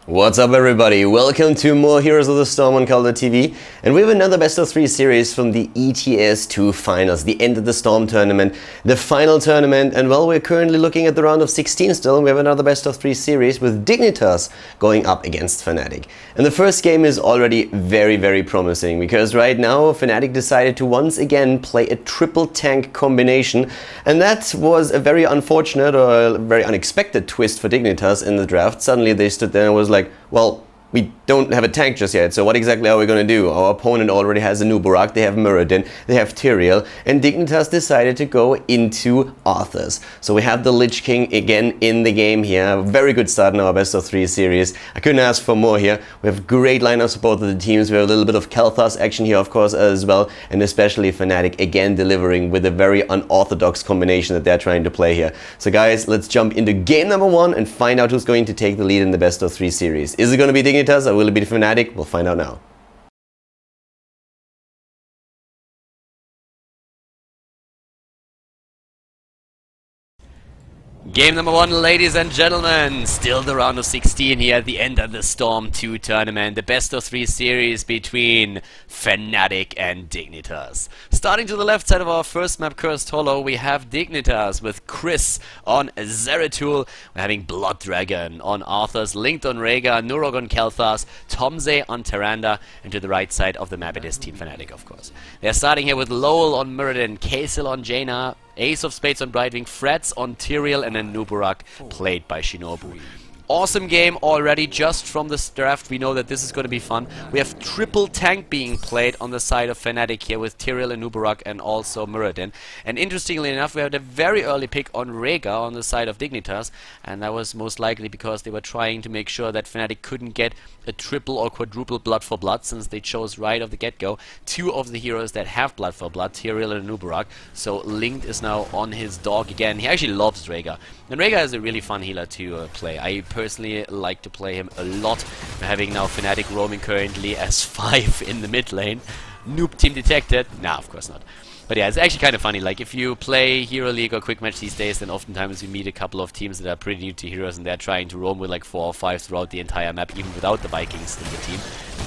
What's up everybody, welcome to more Heroes of the Storm on Khaldor TV, and we have another best of 3 series from the ETS 2 finals, the end of the Storm tournament, the final tournament, and well, we're currently looking at the round of 16 still, and we have another best of 3 series with Dignitas going up against Fnatic. And the first game is already very promising, because right now Fnatic decided to once again play a triple tank combination, and that was a very unfortunate or a very unexpected twist for Dignitas in the draft. Suddenly they stood there and was like, well, we don't have a tank just yet, so what exactly are we going to do? Our opponent already has a Nubarak, they have Muradin, they have Tyrael, and Dignitas decided to go into Arthas. So we have the Lich King again in the game here. A very good start in our best of 3 series. I couldn't ask for more here. We have great lineups for both of the teams. We have a little bit of Khaldor action here, of course, as well, and especially Fnatic again delivering with a very unorthodox combination that they're trying to play here. So guys, let's jump into game number 1 and find out who's going to take the lead in the best of 3 series. Is it going to be Dignitas? Or will it be Fnatic? We'll find out now. Game number 1, ladies and gentlemen, still the round of 16 here at the end of the Storm 2 tournament, the best of 3 series between Fnatic and Dignitas. Starting to the left side of our first map, Cursed Hollow, we have Dignitas with Chris on Zeratul, we're having Blood Dragon on Arthas, Linked on Rhaegar, Nurog on Khaldor, Tomze on Tyrande, and to the right side of the map it is Team Fnatic, of course. They're starting here with Lowell on Muradin, Kasil on Jaina, Ace of Spades on Brightwing, Frets on Tyrael, and then Nubarak played by Shinobu. Awesome game already just from this draft. We know that this is going to be fun. We have triple tank being played on the side of Fnatic here with Tyrael and Nubarak and also Muradin. And interestingly enough, we had a very early pick on Rhaegar on the side of Dignitas, and that was most likely because they were trying to make sure that Fnatic couldn't get a triple or quadruple blood for blood, since they chose right off the get-go 2 of the heroes that have blood for blood, Tyrael and Nubarak. So Linked is now on his dog again. He actually loves Rhaegar, and Rhaegar is a really fun healer to play. I personally like to play him a lot. We're having now Fnatic roaming currently as 5 in the mid lane. Noob team detected. Nah, of course not. But yeah, it's actually kind of funny. Like, if you play Hero League or Quick Match these days, then oftentimes you meet a couple of teams that are pretty new to Heroes, and they're trying to roam with like 4 or 5 throughout the entire map, even without the Vikings in the team.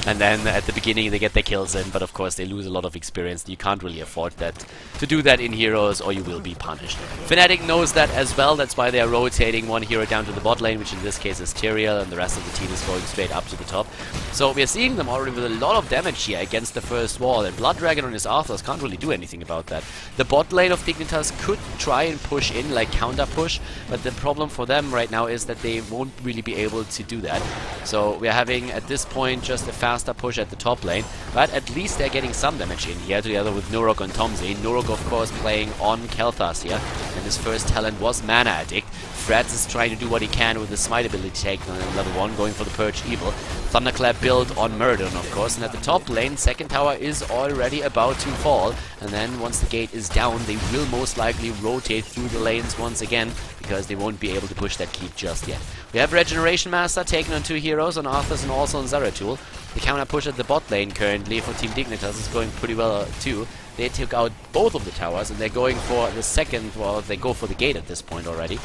And then at the beginning they get their kills in, but of course they lose a lot of experience. You can't really afford that to do that in Heroes, or you will be punished. Fnatic knows that as well. That's why they are rotating one hero down to the bot lane, which in this case is Tyrael, and the rest of the team is going straight up to the top. So we are seeing them already with a lot of damage here against the first wall, and Blood Dragon on his Arthas can't really do anything about that. The bot lane of Dignitas could try and push in, like counter push, but the problem for them right now is that they won't really be able to do that. So we're having at this point just a faster push at the top lane, but at least they're getting some damage in here together with Nurog and Tomze. Nurog of course playing on Khaldor here, and his first talent was Mana Addict. Frets is trying to do what he can with the Smite ability taken on level 1, going for the Purge Evil. Thunderclap build on Muradin, of course, and at the top lane, second tower is already about to fall, and then once the gate is down, they will most likely rotate through the lanes once again, because they won't be able to push that keep just yet. We have Regeneration Master taken on 2 heroes, on Arthas and also on Zeratul. The counter push at the bot lane currently for Team Dignitas is going pretty well too. They took out both of the towers, and they're going for the second, well, they go for the gate at this point already.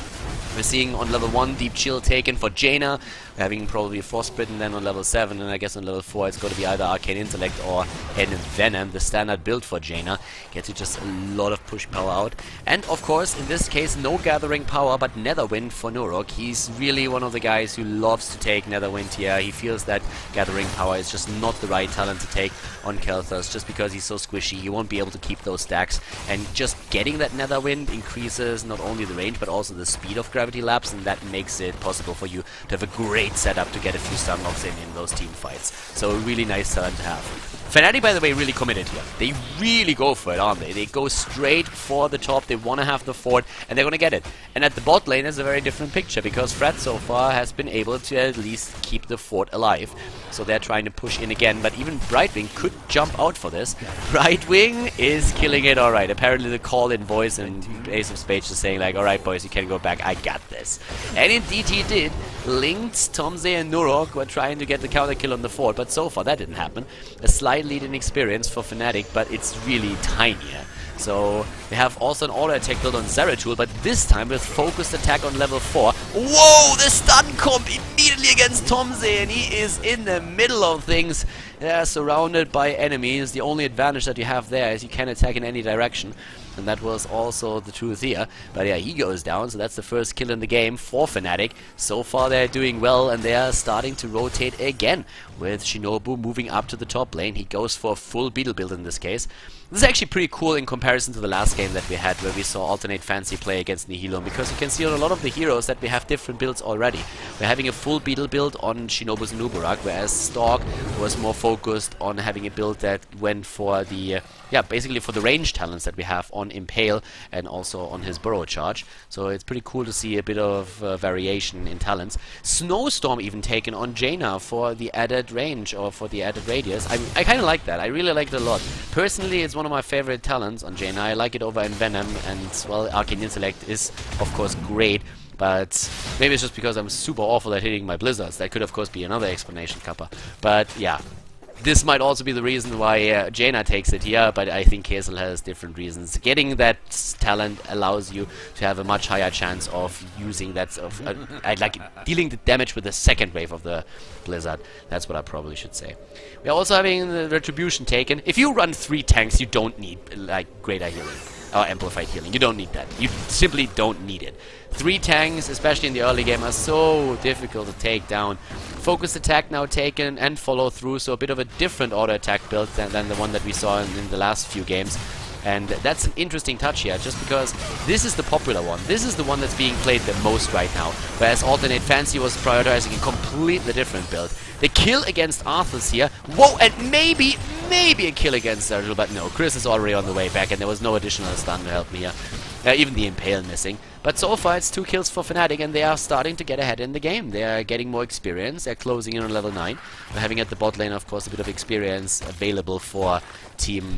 We're seeing on level 1 Deep Chill taken for Jaina, having probably a Frostbitten then on level 7, and I guess on level 4 it's going to be either Arcane Intellect or Envenom, the standard build for Jaina. Gets you just a lot of push power out. And of course, in this case, no Gathering Power, but Netherwind for Nurog. He's really one of the guys who loves to take Netherwind here. He feels that Gathering Power is just not the right talent to take on Khaldor, just because he's so squishy. He won't be able to keep those stacks, and just getting that Netherwind increases not only the range but also the speed of Gravity Lapse, and that makes it possible for you to have a great setup to get a few stun locks in those team fights. So a really nice talent to have. Fnatic, by the way, really committed here. They really go for it, aren't they? They go straight for the top, they want to have the fort, and they're going to get it. And at the bot lane is a very different picture, because Fred so far has been able to at least keep the fort alive. So they're trying to push in again, but even Brightwing could jump out for this. Brightwing is killing it alright. Apparently the call-in voice in Ace of Spades is saying like, alright boys, you can go back, I got this. And indeed he did. Linked, Tomze and Nurog were trying to get the counter kill on the fort, but so far that didn't happen. A slight lead in experience for Fnatic, but it's really tiny. So we have also an auto attack build on Zeratul, but this time with focused attack on level 4. Whoa, the stun comp immediately against Tomze, and he is in the middle of things. Surrounded by enemies. The only advantage that you have there is you can attack in any direction. And that was also the truth here. But yeah, he goes down, so that's the first kill in the game for Fnatic. So far they're doing well, and they are starting to rotate again, with Shinobu moving up to the top lane. He goes for a full Beetle build in this case. This is actually pretty cool in comparison to the last game that we had, where we saw alternate fancy play against Nihilum, because you can see on a lot of the heroes that we have different builds already. We're having a full Beetle build on Shinobu's Nubarak, whereas Stalk was more focused on having a build that went for the basically for the range talents that we have on Impale and also on his Burrow Charge. So it's pretty cool to see a bit of variation in talents. Snowstorm even taken on Jaina for the added range, or for the added radius. I kind of like that. I really like it a lot. Personally, it's one of my favorite talents on Jaina. I like it over Envenom, and well, Arcane Intellect is of course great. But maybe it's just because I'm super awful at hitting my blizzards. That could of course be another explanation, Kappa. But yeah. This might also be the reason why Jaina takes it here, but I think Kesel has different reasons. Getting that talent allows you to have a much higher chance of using that, like dealing the damage with the second wave of the Blizzard. That's what I probably should say. We are also having the Retribution taken. If you run 3 tanks, you don't need like greater healing. Or amplified healing. You don't need that. You simply don't need it. 3 tanks, especially in the early game, are so difficult to take down. Focus attack now taken and follow through, so a bit of a different auto attack build than the one that we saw in the last few games. And that's an interesting touch here, just because this is the popular one. This is the one that's being played the most right now, whereas Alternate Fancy was prioritizing a completely different build. The kill against Arthur's here. Whoa, and maybe a kill against Sergio, but no, Chris is already on the way back, and there was no additional stun to help me here. Even the Impale missing. But so far it's 2 kills for Fnatic, and they are starting to get ahead in the game. They are getting more experience. They're closing in on level 9. We're having at the bot lane, of course, a bit of experience available for Team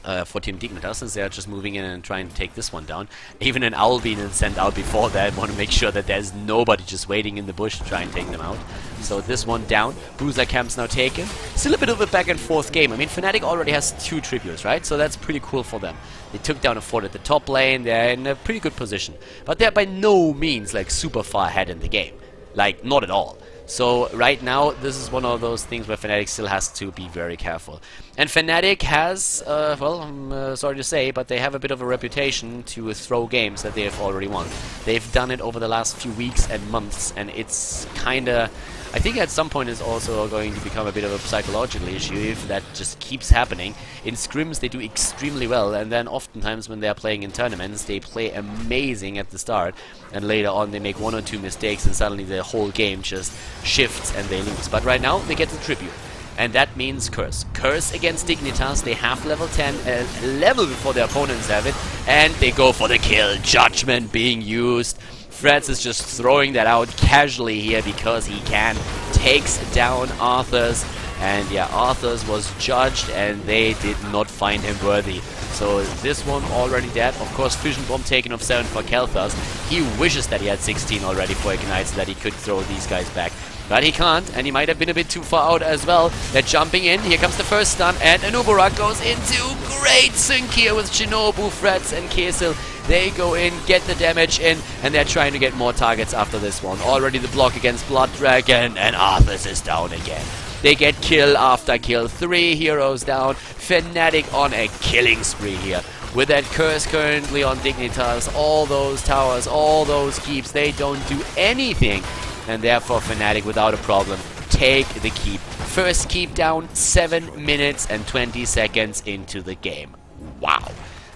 Dignitas, since they are just moving in and trying to take this one down. Even an owl being sent out before that. Want to make sure that there's nobody just waiting in the bush to try and take them out. So this one down. Bruiser camp's now taken. Still a bit of a back and forth game. I mean, Fnatic already has 2 tributes, right? So that's pretty cool for them. They took down a fort at the top lane. They're in a pretty good position. But they're by no means like super far ahead in the game. Like, not at all. So right now, this is one of those things where Fnatic still has to be very careful. And Fnatic has, well, I'm sorry to say, but they have a bit of a reputation to throw games that they have already won. They've done it over the last few weeks and months, and it's kinda... I think at some point it's also going to become a bit of a psychological issue if that just keeps happening. In scrims they do extremely well, and then oftentimes when they are playing in tournaments they play amazing at the start, and later on they make 1 or 2 mistakes and suddenly the whole game just shifts and they lose. But right now they get the tribute. And that means Curse. Curse against Dignitas. They have level 10, level before their opponents have it, and they go for the kill. Judgment being used. Freds is just throwing that out casually here because he can. Takes down Arthur's, and yeah, Arthur's was judged and they did not find him worthy. So this one already dead. Of course, Fission Bomb taken off 7 for Kelthas. He wishes that he had 16 already for Ignite so that he could throw these guys back. But he can't, and he might have been a bit too far out as well. They're jumping in. Here comes the first stun, and Anubarak goes into great sync here with Shinobu, Freds, and Kesel. They go in, get the damage in, and they're trying to get more targets after this one. Already the block against Blood Dragon, and Arthas is down again. They get kill after kill. 3 heroes down. Fnatic on a killing spree here. With that curse currently on Dignitas, all those towers, all those keeps, they don't do anything. And therefore Fnatic, without a problem, take the keep. First keep down, 7 minutes and 20 seconds into the game. Wow.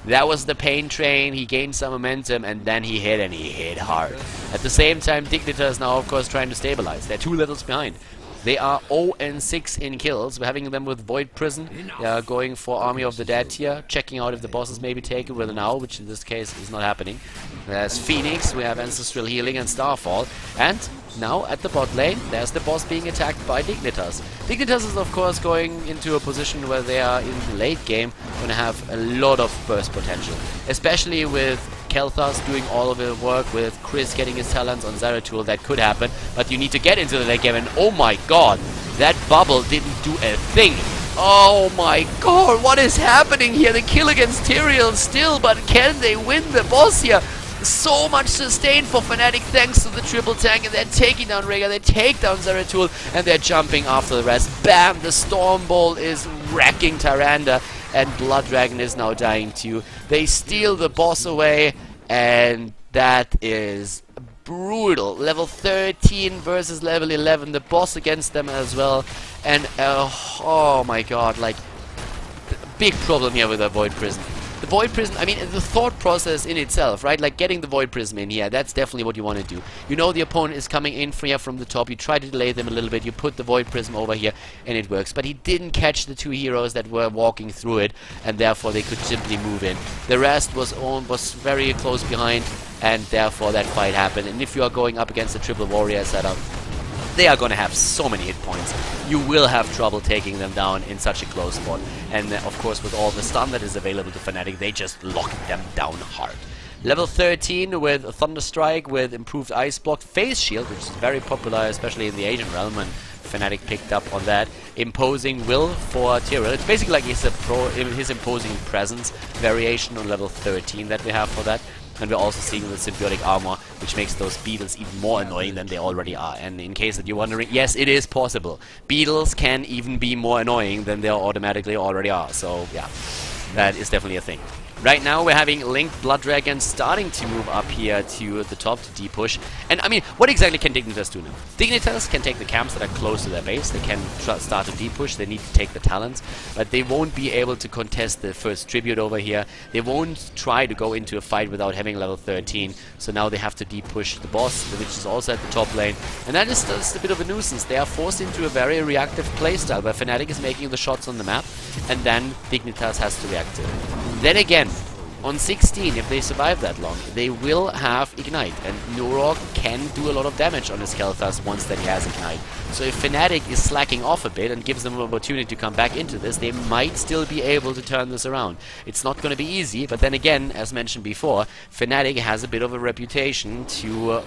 That was the pain train. He gained some momentum and then he hit, and he hit hard. At the same time, Dignitas now of course trying to stabilize. They're 2 levels behind. They are 0-6 in kills. We're having them with Void Prison. They are going for Army of the Dead here, checking out if the boss is maybe taken with an owl, which in this case is not happening. There's Phoenix, we have Ancestral Healing and Starfall. And now at the bot lane, there's the boss being attacked by Dignitas. Dignitas is of course going into a position where they are in the late game going to have a lot of burst potential. Especially with Kelthas doing all of the work, with Chris getting his talents on Zeratul. That could happen, but you need to get into the late game, and oh my god, that bubble didn't do a thing Oh my god, what is happening here? The kill against Tyrael still, but can they win the boss here? So much sustain for Fnatic thanks to the triple tank, and they're taking down Rega, they take down Zeratul, and they're jumping after the rest. Bam! The Storm Bolt is wrecking Tyrande, and Blood Dragon is now dying too. They steal the boss away, and that is brutal. Level 13 versus level 11, the boss against them as well, and oh my god, like, big problem here with the Void Prism. The Void Prism, I mean, the thought process in itself, right? Like getting the Void Prism in here, that's definitely what you want to do. You know the opponent is coming in from the top, you try to delay them a little bit, you put the Void Prism over here, and it works. But he didn't catch the two heroes that were walking through it, and therefore they could simply move in. The rest was very close behind, and therefore that fight happened. And if you are going up against a triple warrior setup, they are going to have so many hit points. You will have trouble taking them down in such a close spot. And of course, with all the stun that is available to Fnatic, they just lock them down hard. Level 13 with Thunderstrike, with improved Ice Block, Phase Shield, which is very popular, especially in the Asian realm, and Fnatic picked up on that. Imposing Will for Tyrael. It's basically like his imposing presence variation on level 13 that we have for that. And we're also seeing the symbiotic armor, which makes those beetles even more annoying than they already are. And in case that you're wondering, yes, it is possible. Beetles can even be more annoying than they automatically already are. So, yeah, that is definitely a thing. Right now we're having Linked Blood Dragon starting to move up here to the top to D-push. And I mean, what exactly can Dignitas do now? Dignitas can take the camps that are close to their base, they can start to D-push, they need to take the talents, but they won't be able to contest the first tribute over here. They won't try to go into a fight without having level 13, so now they have to D-push the boss, which is also at the top lane. And that is just a bit of a nuisance. They are forced into a very reactive playstyle, where Fnatic is making the shots on the map, and then Dignitas has to react to it. Then again, on 16, if they survive that long, they will have Ignite, and Nurok can do a lot of damage on his Kel'Thas once that he has Ignite. So if Fnatic is slacking off a bit and gives them an opportunity to come back into this, they might still be able to turn this around. It's not going to be easy, but then again, as mentioned before, Fnatic has a bit of a reputation to...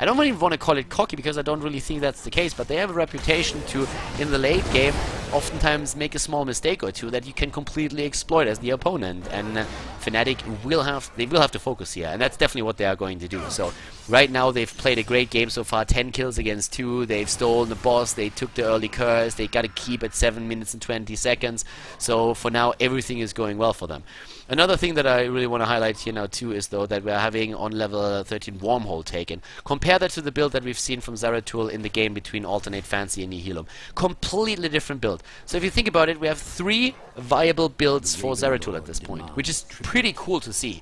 I don't really want to call it cocky, because I don't really think that's the case, but they have a reputation to, in the late game, oftentimes make a small mistake or two that you can completely exploit as the opponent, and Fnatic will have to focus here, and that's definitely what they are going to do. So right now they've played a great game so far, 10 kills against 2, they've stolen the boss, they took the early curse, they got to keep at 7 minutes and 20 seconds, so for now everything is going well for them. Another thing that I really want to highlight here now too is though that we're having on level 13 Wormhole taken. Compare that to the build that we've seen from Zeratul in the game between Alternate Fancy and Nihilum. Completely different build. So if you think about it, we have 3 viable builds for Zeratul at this point, which is pretty cool to see.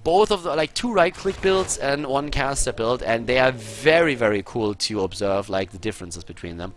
Both of the, like 2 right-click builds and 1 caster build, and they are very, very cool to observe, like the differences between them.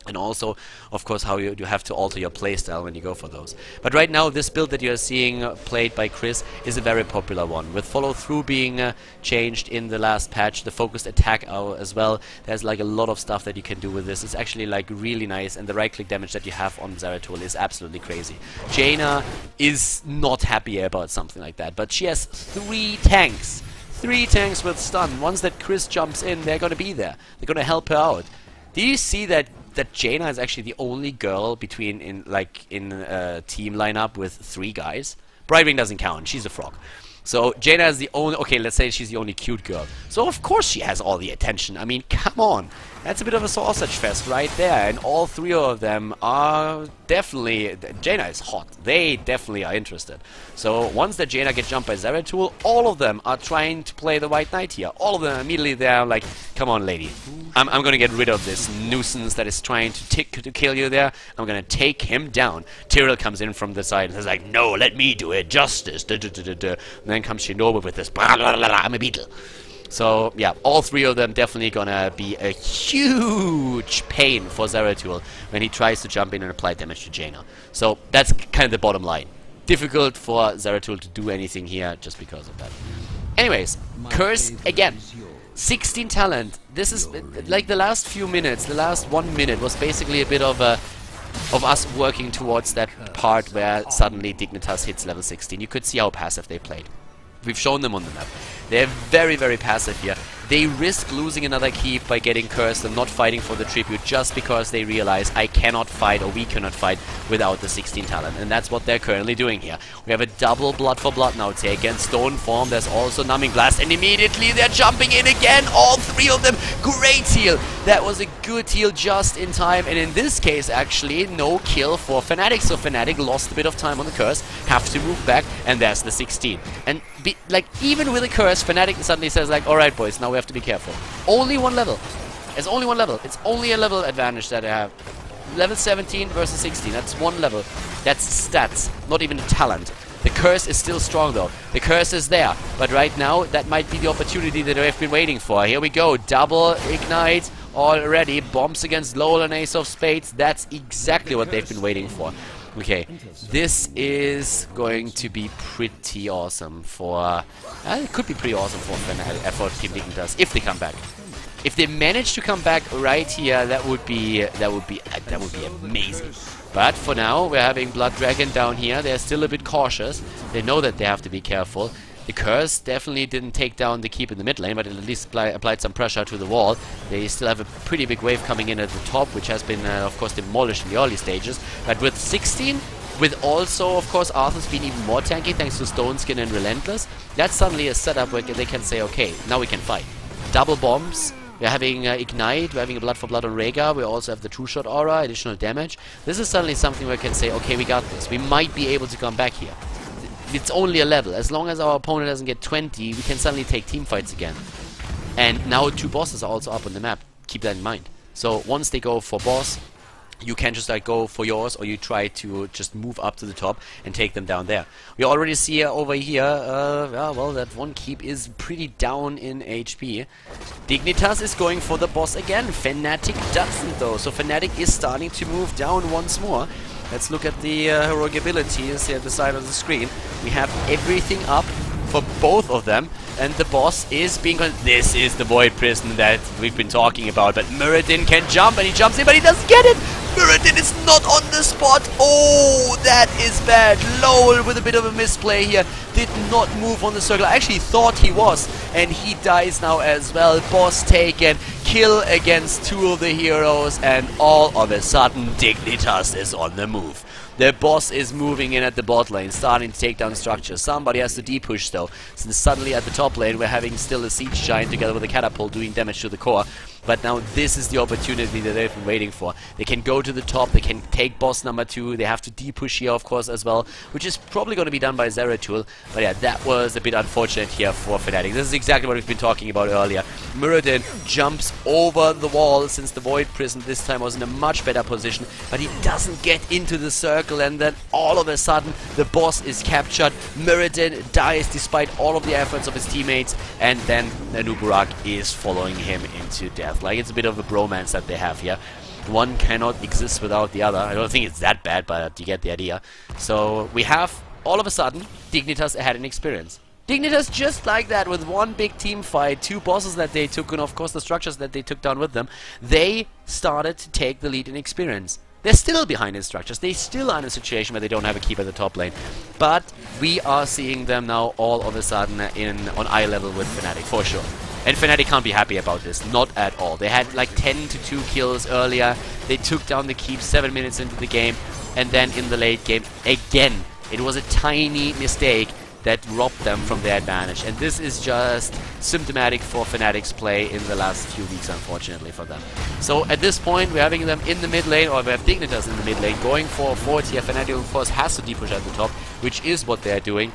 And also, of course, how you have to alter your playstyle when you go for those. But right now, this build that you're seeing played by Chris is a very popular one. With follow-through being changed in the last patch, the focused attack as well, there's like a lot of stuff that you can do with this. It's actually like really nice, and the right-click damage that you have on Zeratul is absolutely crazy. Jaina is not happy about something like that, but she has 3 tanks. 3 tanks with stun. Once that Chris jumps in, they're going to be there. They're going to help her out. Do you see that Jaina is actually the only girl in a team lineup with 3 guys? Brightwing doesn't count, she's a frog. So Jaina is the only, okay, let's say she's the only cute girl. So of course she has all the attention. I mean, come on. That's a bit of a sausage fest right there. And all 3 of them are definitely, Jaina is hot. They definitely are interested. So once that Jaina gets jumped by Zeratul, all of them are trying to play the White Knight here. All of them immediately there like, come on lady. I'm gonna get rid of this nuisance that is trying to kill you there. I'm gonna take him down. Tyrael comes in from the side and says like, no, let me do it. Justice. And then comes Shinobu with this, blah, blah, blah, blah, I'm a beetle. So yeah, all 3 of them definitely gonna be a huge pain for Zeratul when he tries to jump in and apply damage to Jaina. So that's kind of the bottom line. Difficult for Zeratul to do anything here just because of that. Anyways, Curse again. 16 talent. This is like the last few minutes, the last 1 minute was basically a bit of us working towards that part where suddenly Dignitas hits level 16. You could see how passive they played. We've shown them on the map. They're very, very passive here. They risk losing another keep by getting cursed and not fighting for the tribute just because they realize I cannot fight, or we cannot fight, without the 16 talent. And that's what they're currently doing here. We have a double blood for blood now taken. Stone form, there's also numbing blast, and immediately they're jumping in again. All three of them. Great heal. That was a good heal just in time. And in this case, actually, no kill for Fnatic. So Fnatic lost a bit of time on the curse, have to move back, and there's the 16. And like, even with a curse, Fnatic suddenly says like, alright boys, now we have to be careful. Only one level. It's only one level. It's only a level advantage that I have. Level 17 versus 16. That's one level. That's stats, not even talent. The curse is still strong though. The curse is there. But right now, that might be the opportunity that I've been waiting for. Here we go. Double ignite already. Bombs against Lowell and Ace of Spades. That's exactly what they've been waiting for. Okay, this is going to be pretty awesome for... it could be pretty awesome for Team Dignitas if they come back. If they manage to come back right here, that would be amazing. But for now, we're having Blood Dragon down here. They're still a bit cautious. They know that they have to be careful. The curse definitely didn't take down the keep in the mid lane, but it at least applied some pressure to the wall. They still have a pretty big wave coming in at the top, which has been, of course, demolished in the early stages. But with 16, with also, of course, Arthur's being even more tanky thanks to Stone Skin and Relentless, that's suddenly a setup where they can say, okay, now we can fight. Double bombs. We're having Ignite, we're having a Blood for Blood on Rhaegar, we also have the True Shot Aura, additional damage. This is suddenly something where we can say, okay, we got this. We might be able to come back here. It's only a level. As long as our opponent doesn't get 20, we can suddenly take team fights again. And now 2 bosses are also up on the map. Keep that in mind. So once they go for boss, you can just like go for yours, or you try to just move up to the top and take them down there. We already see over here, well, that one keep is pretty down in HP. Dignitas is going for the boss again. Fnatic doesn't though, so Fnatic is starting to move down once more. Let's look at the heroic abilities here at the side of the screen. We have everything up for both of them, and the boss is being... This is the Void Prison that we've been talking about, but Muradin can jump, and he jumps in, but he doesn't get it! Muradin is not on the spot! Oh, that is bad! Lowell with a bit of a misplay here, did not move on the circle. I actually thought he was, and he dies now as well. Boss taken, kill against 2 of the heroes, and all of a sudden Dignitas is on the move. The boss is moving in at the bot lane, starting to take down structures. Somebody has to D-push though, since suddenly at the top lane we're having still a Siege Giant together with a Catapult doing damage to the core. But now this is the opportunity that they've been waiting for. They can go to the top, they can take boss number 2, they have to D-push here of course as well, which is probably going to be done by Zeratul. But yeah, that was a bit unfortunate here for Fnatic. This is exactly what we've been talking about earlier. Muradin jumps over the wall since the Void Prison this time was in a much better position, but he doesn't get into the circle, and then all of a sudden the boss is captured. Muradin dies despite all of the efforts of his teammates, and then Nuburak is following him into death. Like, it's a bit of a bromance that they have here. One cannot exist without the other. I don't think it's that bad, but you get the idea. So we have, all of a sudden, Dignitas ahead in experience. Dignitas just like that, with one big team fight, 2 bosses that they took, and of course the structures that they took down with them, they started to take the lead in experience. They're still behind in structures. They still are in a situation where they don't have a keep at the top lane. But we are seeing them now all of a sudden on eye level with Fnatic, for sure. And Fnatic can't be happy about this, not at all. They had like 10 to 2 kills earlier. They took down the keep 7 minutes into the game. And then in the late game, again, it was a tiny mistake that robbed them from their advantage. And this is just symptomatic for Fnatic's play in the last few weeks, unfortunately for them. So at this point, we're having them in the mid lane, or we have Dignitas in the mid lane, going for a 4 tier. Fnatic, of course, has to D-push at the top, which is what they're doing.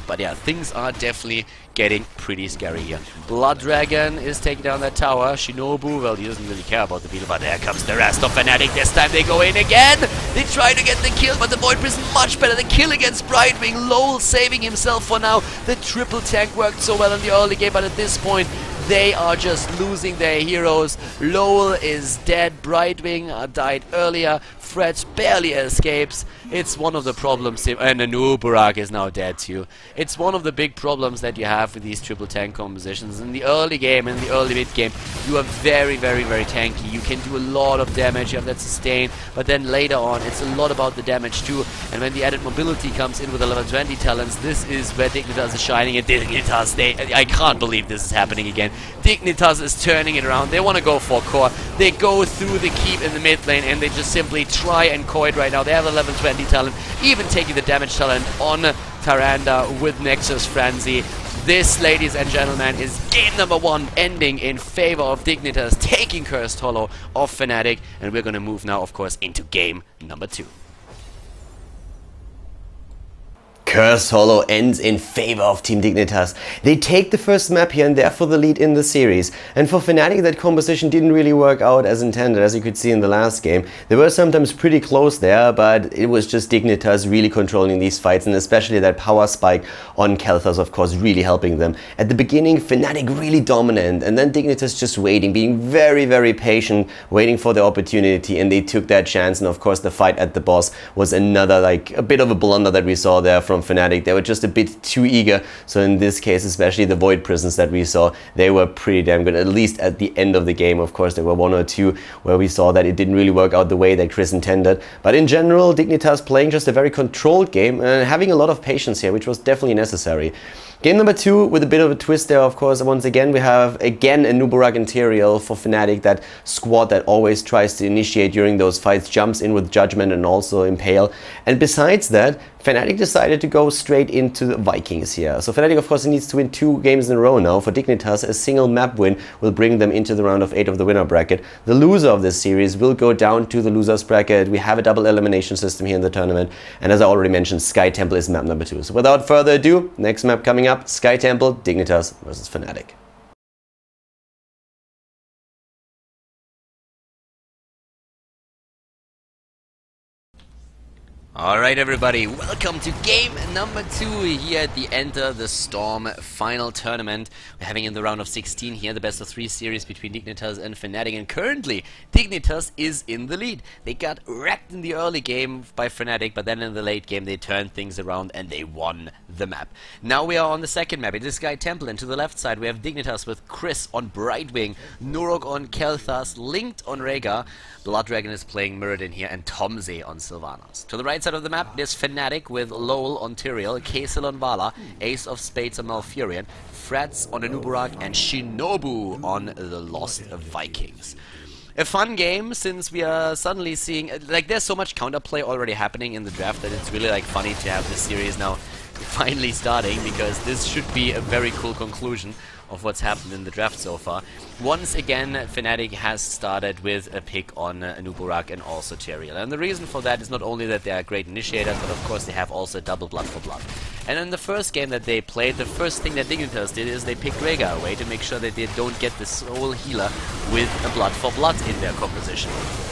But yeah, things are definitely getting pretty scary here. Blood Dragon is taking down that tower. Shinobu, well, he doesn't really care about the beetle, but there comes the rest of Fnatic. This time they go in again. They try to get the kill, but the Void Prison much better. The kill against Brightwing. Lowell saving himself for now. The triple tank worked so well in the early game, but at this point, they are just losing their heroes. Lowell is dead. Brightwing died earlier. Fred barely escapes. It's one of the problems, and Anuburak is now dead too. It's one of the big problems that you have with these triple tank compositions. In the early game, in the early mid game, you are very, very, very tanky. You can do a lot of damage, you have that sustain, but then later on, it's a lot about the damage too. And when the added mobility comes in with the level 20 talents, this is where Dignitas is shining. And Dignitas, I can't believe this is happening again. Dignitas is turning it around. They want to go for core. They go through the keep in the mid lane, and they just simply try and core it right now. They have the level 20 talent, even taking the damage talent on Tyrande with Nexus Frenzy. This, ladies and gentlemen, is game number 1, ending in favor of Dignitas, taking Cursed Hollow off Fnatic, and we're gonna move now, of course, into game number 2. Cursed Hollow ends in favor of Team Dignitas. They take the first map here and therefore the lead in the series. And for Fnatic, that composition didn't really work out as intended, as you could see in the last game. They were sometimes pretty close there, but it was just Dignitas really controlling these fights, and especially that power spike on Khaldor, of course, really helping them. At the beginning, Fnatic really dominant, and then Dignitas just waiting, being very, very patient, waiting for the opportunity, and they took that chance. And of course, the fight at the boss was another, like, a bit of a blunder that we saw there from Fnatic. They were just a bit too eager. So in this case, especially the Void Prisons that we saw, they were pretty damn good, at least at the end of the game. Of course, there were 1 or 2 where we saw that it didn't really work out the way that Chris intended. But in general, Dignitas playing just a very controlled game and having a lot of patience here, which was definitely necessary. Game number 2 with a bit of a twist there, of course. Once again, we have again a Anuburak Interior for Fnatic, that squad that always tries to initiate during those fights, jumps in with Judgment and also Impale. And besides that, Fnatic decided to go straight into the Vikings here. So Fnatic, of course, needs to win 2 games in a row now. For Dignitas, a single map win will bring them into the round of 8 of the winner bracket. The loser of this series will go down to the losers bracket. We have a double elimination system here in the tournament. And as I already mentioned, Sky Temple is map number 2. So without further ado, next map coming up, Sky Temple, Dignitas versus Fnatic. Alright everybody, welcome to game number 2 here at the Enter the Storm final tournament. We're having in the round of 16 here the best of 3 series between Dignitas and Fnatic, and currently Dignitas is in the lead. They got wrecked in the early game by Fnatic, but then in the late game they turned things around and they won the map. Now we are on the second map. It is Sky Temple, and to the left side we have Dignitas with Chris on Brightwing, Nurok on Khaldor, Linked on Rhaegar, Blood Dragon is playing Muradin here, and Tomze on Sylvanas. To the right side of the map, there's Fnatic with Lowell on Tyrael, Kasil on Vala, Ace of Spades on Malfurion, Freds on Anuburak, and Shinobu on the Lost Vikings. A fun game, since we are suddenly seeing, like, there's so much counterplay already happening in the draft that it's really, like, funny to have this series now finally starting, because this should be a very cool conclusion of what's happened in the draft so far. Once again, Fnatic has started with a pick on Anuburak and also Tyrael. And the reason for that is not only that they are great initiators, but of course they have also double blood for blood. And in the first game that they played, the first thing that Dignitas did is they picked Rhaegar away to make sure that they don't get the soul healer with a blood for blood in their composition.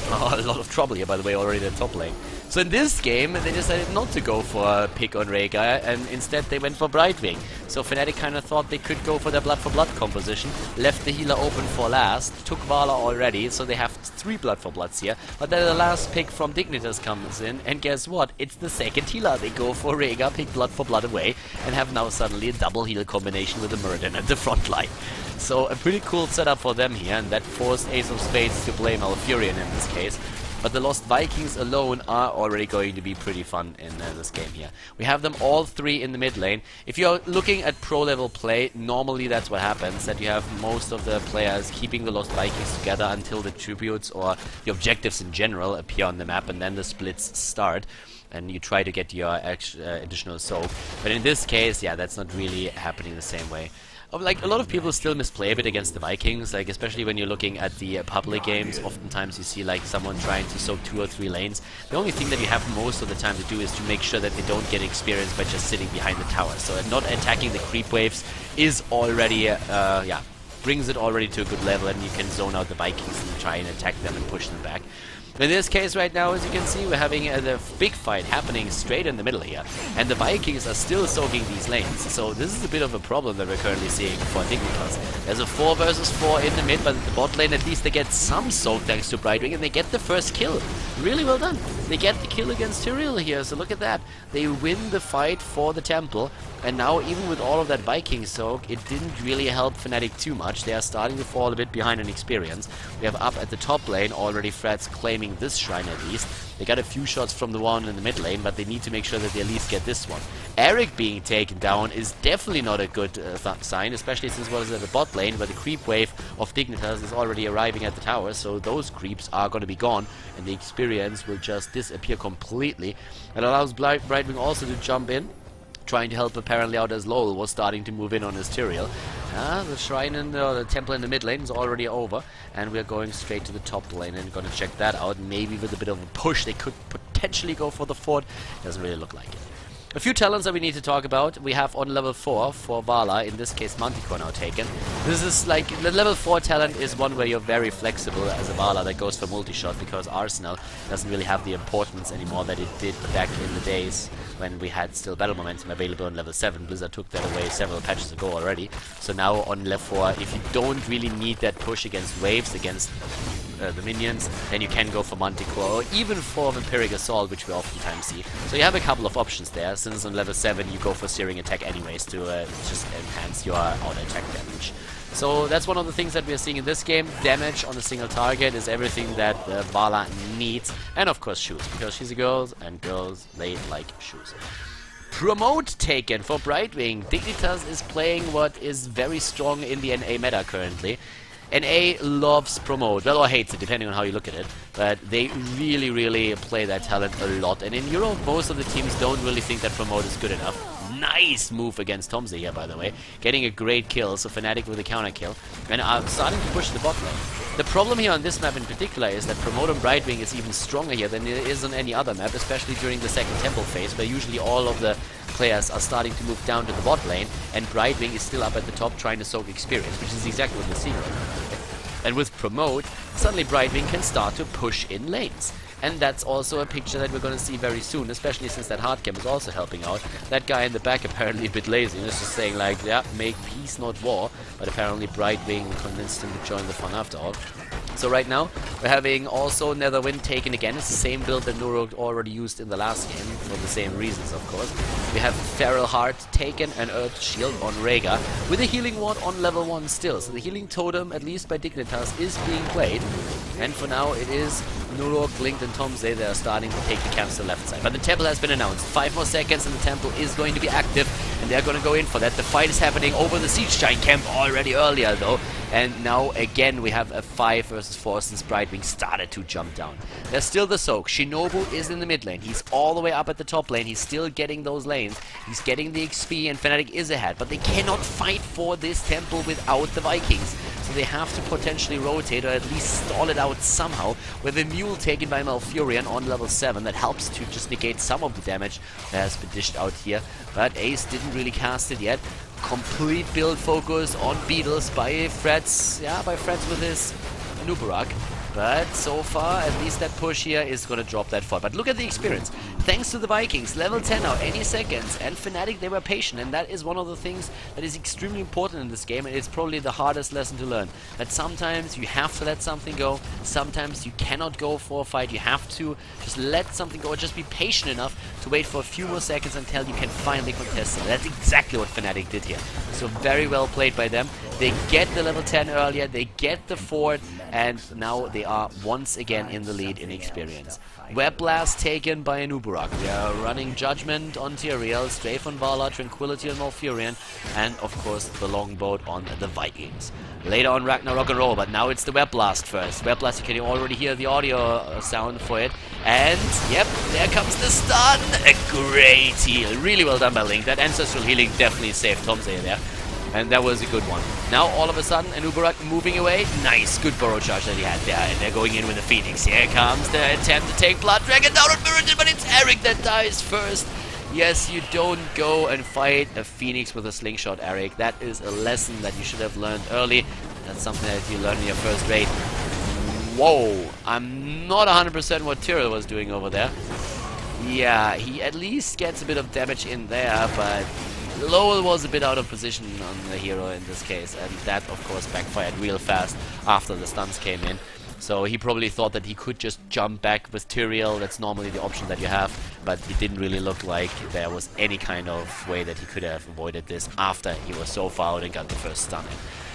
Oh, a lot of trouble here, by the way, already in the top lane. So in this game, they decided not to go for a pick on Rhaegar, and instead they went for Brightwing. So Fnatic kind of thought they could go for their blood for blood composition, left the healer open for last, took Vala already, so they have 3 blood for bloods here. But then the last pick from Dignitas comes in, and guess what? It's the second healer. They go for Rhaegar, pick blood for blood away, and have now suddenly a double heal combination with the Muradin at the front line. So a pretty cool setup for them here, and that forced Ace of Spades to play Malfurion in this case. But the Lost Vikings alone are already going to be pretty fun in this game here. We have them all 3 in the mid lane. If you're looking at pro level play, normally that's what happens, that you have most of the players keeping the Lost Vikings together until the tributes or the objectives in general appear on the map, and then the splits start and you try to get your additional soak. But in this case, yeah, that's not really happening the same way. Like, a lot of people still misplay a bit against the Vikings, like, especially when you're looking at the public games. Oftentimes you see, like, someone trying to soak 2 or 3 lanes. The only thing that you have most of the time to do is to make sure that they don't get experience by just sitting behind the tower. So not attacking the creep waves is already, brings it already to a good level, and you can zone out the Vikings and try and attack them and push them back. In this case right now, as you can see, we're having a big fight happening straight in the middle here. And the Vikings are still soaking these lanes. So this is a bit of a problem that we're currently seeing for Dignitas. There's a 4 versus 4 in the mid, but at the bot lane at least they get some soak thanks to Brightwing, and they get the first kill. Really well done. They get the kill against Tyrael here, so look at that. They win the fight for the temple, and now even with all of that Viking soak, it didn't really help Fnatic too much. They are starting to fall a bit behind in experience. We have up at the top lane already Freds claiming this shrine at least. They got a few shots from the one in the mid lane, but they need to make sure that they at least get this one. Eric being taken down is definitely not a good sign, especially since what is at the bot lane, where the creep wave of Dignitas is already arriving at the tower, so those creeps are going to be gone, and the experience will just disappear completely. It allows Brightwing also to jump in, trying to help apparently out as Lowell was starting to move in on his Tyrael. The shrine and the temple in the mid lane is already over, and we're going straight to the top lane and gonna check that out. Maybe with a bit of a push they could potentially go for the fort. Doesn't really look like it. A few talents that we need to talk about. We have on level 4 for Vala, in this case Manticore now taken. This is like, the level 4 talent is one where you're very flexible as a Vala that goes for multi-shot, because Arsenal doesn't really have the importance anymore that it did back in the days when we had still battle momentum available on level 7. Blizzard took that away several patches ago already. So now on level 4, if you don't really need that push against waves, against the minions, then you can go for Manticore or even for Vampiric Assault, which we oftentimes see. So you have a couple of options there, since on level 7 you go for Searing Attack anyways to just enhance your auto attack damage. So that's one of the things that we are seeing in this game. Damage on a single target is everything that Vala needs, and of course shoes, because she's a girl and girls, they like shoes. Promote taken for Brightwing. Dignitas is playing what is very strong in the NA meta currently. NA loves Promote, well, or hates it, depending on how you look at it, but they really, really play that talent a lot. And in Europe, most of the teams don't really think that Promote is good enough. Nice move against Tomze here, by the way. Getting a great kill, so Fnatic with a counter kill. And starting to push the bot lane. The problem here on this map in particular is that Promote on Brightwing is even stronger here than it is on any other map, especially during the second temple phase, where usually all of the players are starting to move down to the bot lane, and Brightwing is still up at the top trying to soak experience, which is exactly what we're seeing right now. And with Promote, suddenly Brightwing can start to push in lanes. And that's also a picture that we're going to see very soon, especially since that hard cam is also helping out. That guy in the back apparently a bit lazy, and is just saying like, yeah, make peace not war, but apparently Brightwing convinced him to join the fun after all. So right now, we're having also Netherwind taken again. It's the same build that Nurok already used in the last game, for the same reasons, of course. We have Feral Heart taken, and Earth Shield on Rhaegar, with a Healing Ward on level 1 still. So the Healing Totem, at least by Dignitas, is being played. And for now, it is Nurok, Link, and Tomze that are starting to take the camps to the left side. But the temple has been announced. 5 more seconds, and the temple is going to be active, and they're going to go in for that. The fight is happening over the Siege Giant camp already earlier, though. And now, again, we have a 5 versus 4 since Brightwing started to jump down. There's still the soak. Shinobu is in the mid lane. He's all the way up at the top lane. He's still getting those lanes. He's getting the XP, and Fnatic is ahead. But they cannot fight for this temple without the Vikings. So they have to potentially rotate, or at least stall it out somehow, with a mule taken by Malfurion on level 7 that helps to just negate some of the damage that has been dished out here. But Ace didn't really cast it yet. Complete build focus on Beatles by Freds. Yeah, by Freds with his Nubarak. But so far, at least that push here is going to drop that far. But look at the experience. Thanks to the Vikings, level 10 now, any seconds. And Fnatic, they were patient. And that is one of the things that is extremely important in this game. And it's probably the hardest lesson to learn. That sometimes you have to let something go. Sometimes you cannot go for a fight. You have to just let something go. Or just be patient enough to wait for a few more seconds until you can finally contest it. That's exactly what Fnatic did here. So very well played by them. They get the level 10 earlier. They get the fort. And now they are once again in the lead in experience. Web Blast taken by Nubarak. We are running Judgment on Tyrael, Strafe on Vala, Tranquility on Malfurion, and of course the Longboat on the Vikings. Later on Ragnarok and Roll, but now it's the Web Blast first. Web Blast, you can already hear the audio sound for it. And yep, there comes the stun. A great heal. Really well done by Link. That ancestral healing definitely saved Tomze there. And that was a good one. Now, all of a sudden, Anubarak moving away. Nice, good burrow charge that he had there. And they're going in with the Phoenix. Here comes the attempt to take Blood Dragon down on Mirrodin, but it's Eric that dies first. Yes, you don't go and fight a Phoenix with a slingshot, Eric. That is a lesson that you should have learned early. That's something that you learn in your first raid. Whoa, I'm not 100% what Tyrell was doing over there. Yeah, he at least gets a bit of damage in there, but Lowell was a bit out of position on the hero in this case, and that of course backfired real fast after the stuns came in. So he probably thought that he could just jump back with Tyrael. That's normally the option that you have, but it didn't really look like there was any kind of way that he could have avoided this after he was so far out and got the first stun in.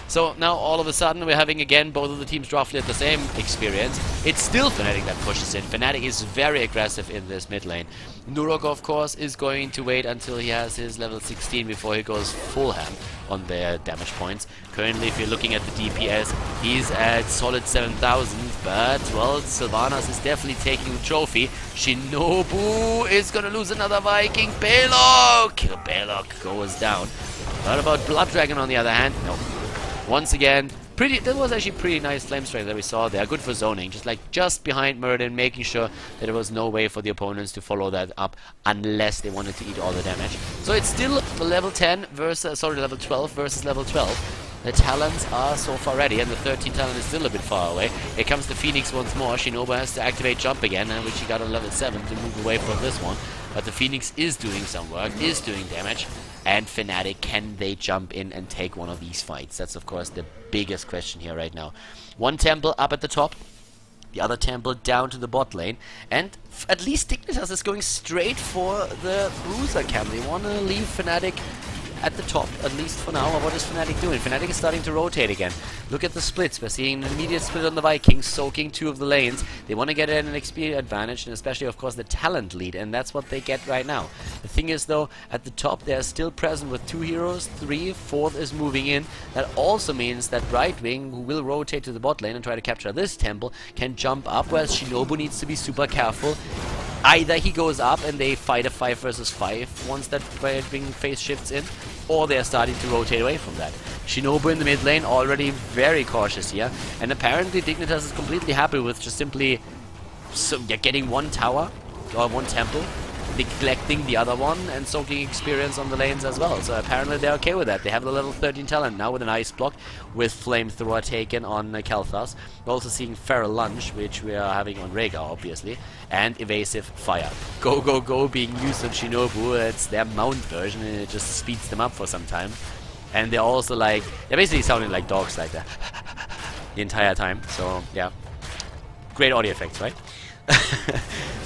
So now all of a sudden we're having again both of the teams roughly at the same experience. It's still Fnatic that pushes in. Fnatic is very aggressive in this mid lane. Nurok of course is going to wait until he has his level 16 before he goes full ham on their damage points. Currently if you're looking at the DPS, he's at solid 7,000, but well, Sylvanas is definitely taking the trophy. Shinobu is gonna lose another Viking. Balog! Balog goes down. What about Blood Dragon on the other hand? No. Once again, that was actually pretty nice flame strength that we saw there. Good for zoning, just behind Muradin, making sure that there was no way for the opponents to follow that up unless they wanted to eat all the damage. So it's still level 10 versus, sorry, level 12 versus level 12. The talents are so far ready, and the 13 talent is still a bit far away. Here comes the Phoenix once more. Shinobu has to activate jump again, which he got on level 7 to move away from this one. But the Phoenix is doing some work, is doing damage. And Fnatic, can they jump in and take one of these fights? That's of course the biggest question here right now. One temple up at the top, the other temple down to the bot lane, and at least Dignitas is going straight for the Bruiser camp. They want to leave Fnatic at the top, at least for now. What is Fnatic doing? Fnatic is starting to rotate again. Look at the splits. We're seeing an immediate split on the Vikings, soaking 2 of the lanes. They want to get an XP advantage, and especially, of course, the talent lead, and that's what they get right now. The thing is, though, at the top, they're still present with 2 heroes, 3, 4th is moving in. That also means that Brightwing, who will rotate to the bot lane and try to capture this temple, can jump up, whereas Shinobu needs to be super careful. Either he goes up and they fight a 5 versus 5 once that Brightwing phase shifts in, or they're starting to rotate away from that. Shinobu in the mid lane already very cautious here, and apparently Dignitas is completely happy with just simply getting one tower or one temple, neglecting the other one, and soaking experience on the lanes as well. So apparently they're okay with that. They have the level 13 talent now with an ice block, with flamethrower taken on Kalthas. We're also seeing feral lunge, which we are having on Rhaegar obviously, and evasive fire. Go go go being used on Shinobu. It's their mount version and it just speeds them up for some time. And they're also like, they're basically sounding like dogs like that the entire time. So yeah, great audio effects, right?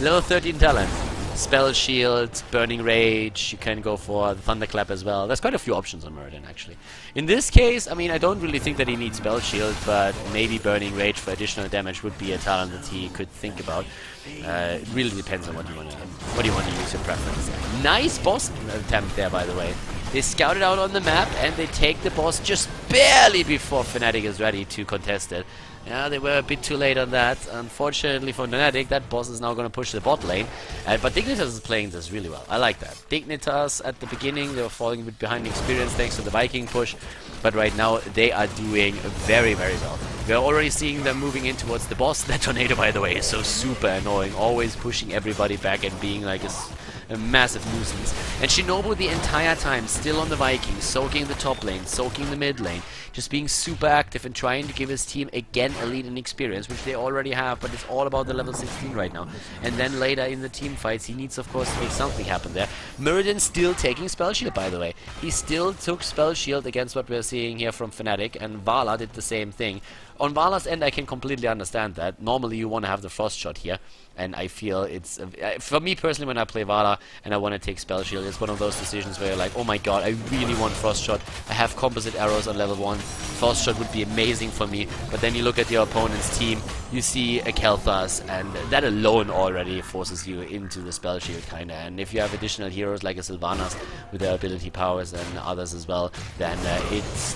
Level 13 talent. Spell Shield, Burning Rage, you can go for the Thunderclap as well. There's quite a few options on Muradin actually. In this case, I mean, I don't really think that he needs Spell Shield, but maybe Burning Rage for additional damage would be a talent that he could think about. It really depends on what you want to use, your preference. Nice boss attempt there, by the way. They scout it out on the map and they take the boss just barely before Fnatic is ready to contest it. Yeah, they were a bit too late on that. Unfortunately for Fnatic, that boss is now going to push the bot lane. But Dignitas is playing this really well. I like that. Dignitas, at the beginning, they were falling a bit behind experience thanks to the Viking push. But right now, they are doing very, very well. We're already seeing them moving in towards the boss. That tornado, by the way, is so super annoying. Always pushing everybody back and being like a massive nuisance. And Shinobu the entire time still on the Vikings, soaking the top lane, soaking the mid lane, just being super active and trying to give his team again a lead in experience, which they already have, but it's all about the level 16 right now. And then later in the team fights, he needs of course to make something happen there. Muradin still taking Spell Shield, by the way. He still took Spell Shield against what we're seeing here from Fnatic, and Vala did the same thing. On Vala's end, I can completely understand that. Normally you want to have the Frost Shot here, and I feel it's for me personally, when I play Vala and I want to take Spell Shield, it's one of those decisions where you're like, oh my god, I really want Frost Shot. I have composite arrows on level 1. Frost Shot would be amazing for me, but then you look at your opponent's team, you see a Kalthas, and that alone already forces you into the Spell Shield kinda. And if you have additional heroes like a Sylvanas with their ability powers and others as well, then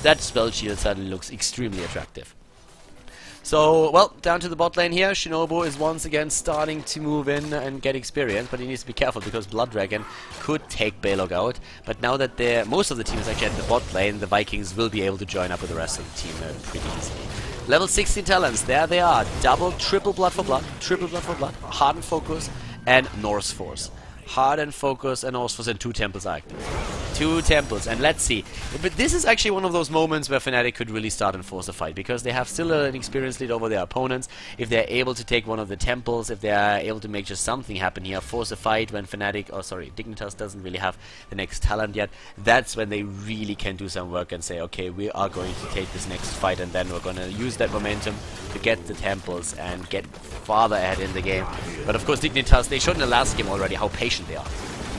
that Spell Shield suddenly looks extremely attractive. So, well, down to the bot lane here. Shinobu is once again starting to move in and get experience, but he needs to be careful because Blood Dragon could take Balog out. But now that most of the team is actually at the bot lane, the Vikings will be able to join up with the rest of the team pretty easily. Level 16 talents, there they are. Double, triple blood for blood, Hardened Focus, and Norse Force. Hardened Focus and Norse Force, and 2 temples are active. 2 temples, and let's see. But this is actually one of those moments where Fnatic could really start and force a fight, because they have still an experienced lead over their opponents. If they're able to take one of the temples, if they're able to make just something happen here, force a fight when Dignitas doesn't really have the next talent yet, that's when they really can do some work and say, okay, we are going to take this next fight, and then we're going to use that momentum to get the temples and get farther ahead in the game. But of course Dignitas, they showed in the last game already how patient they are.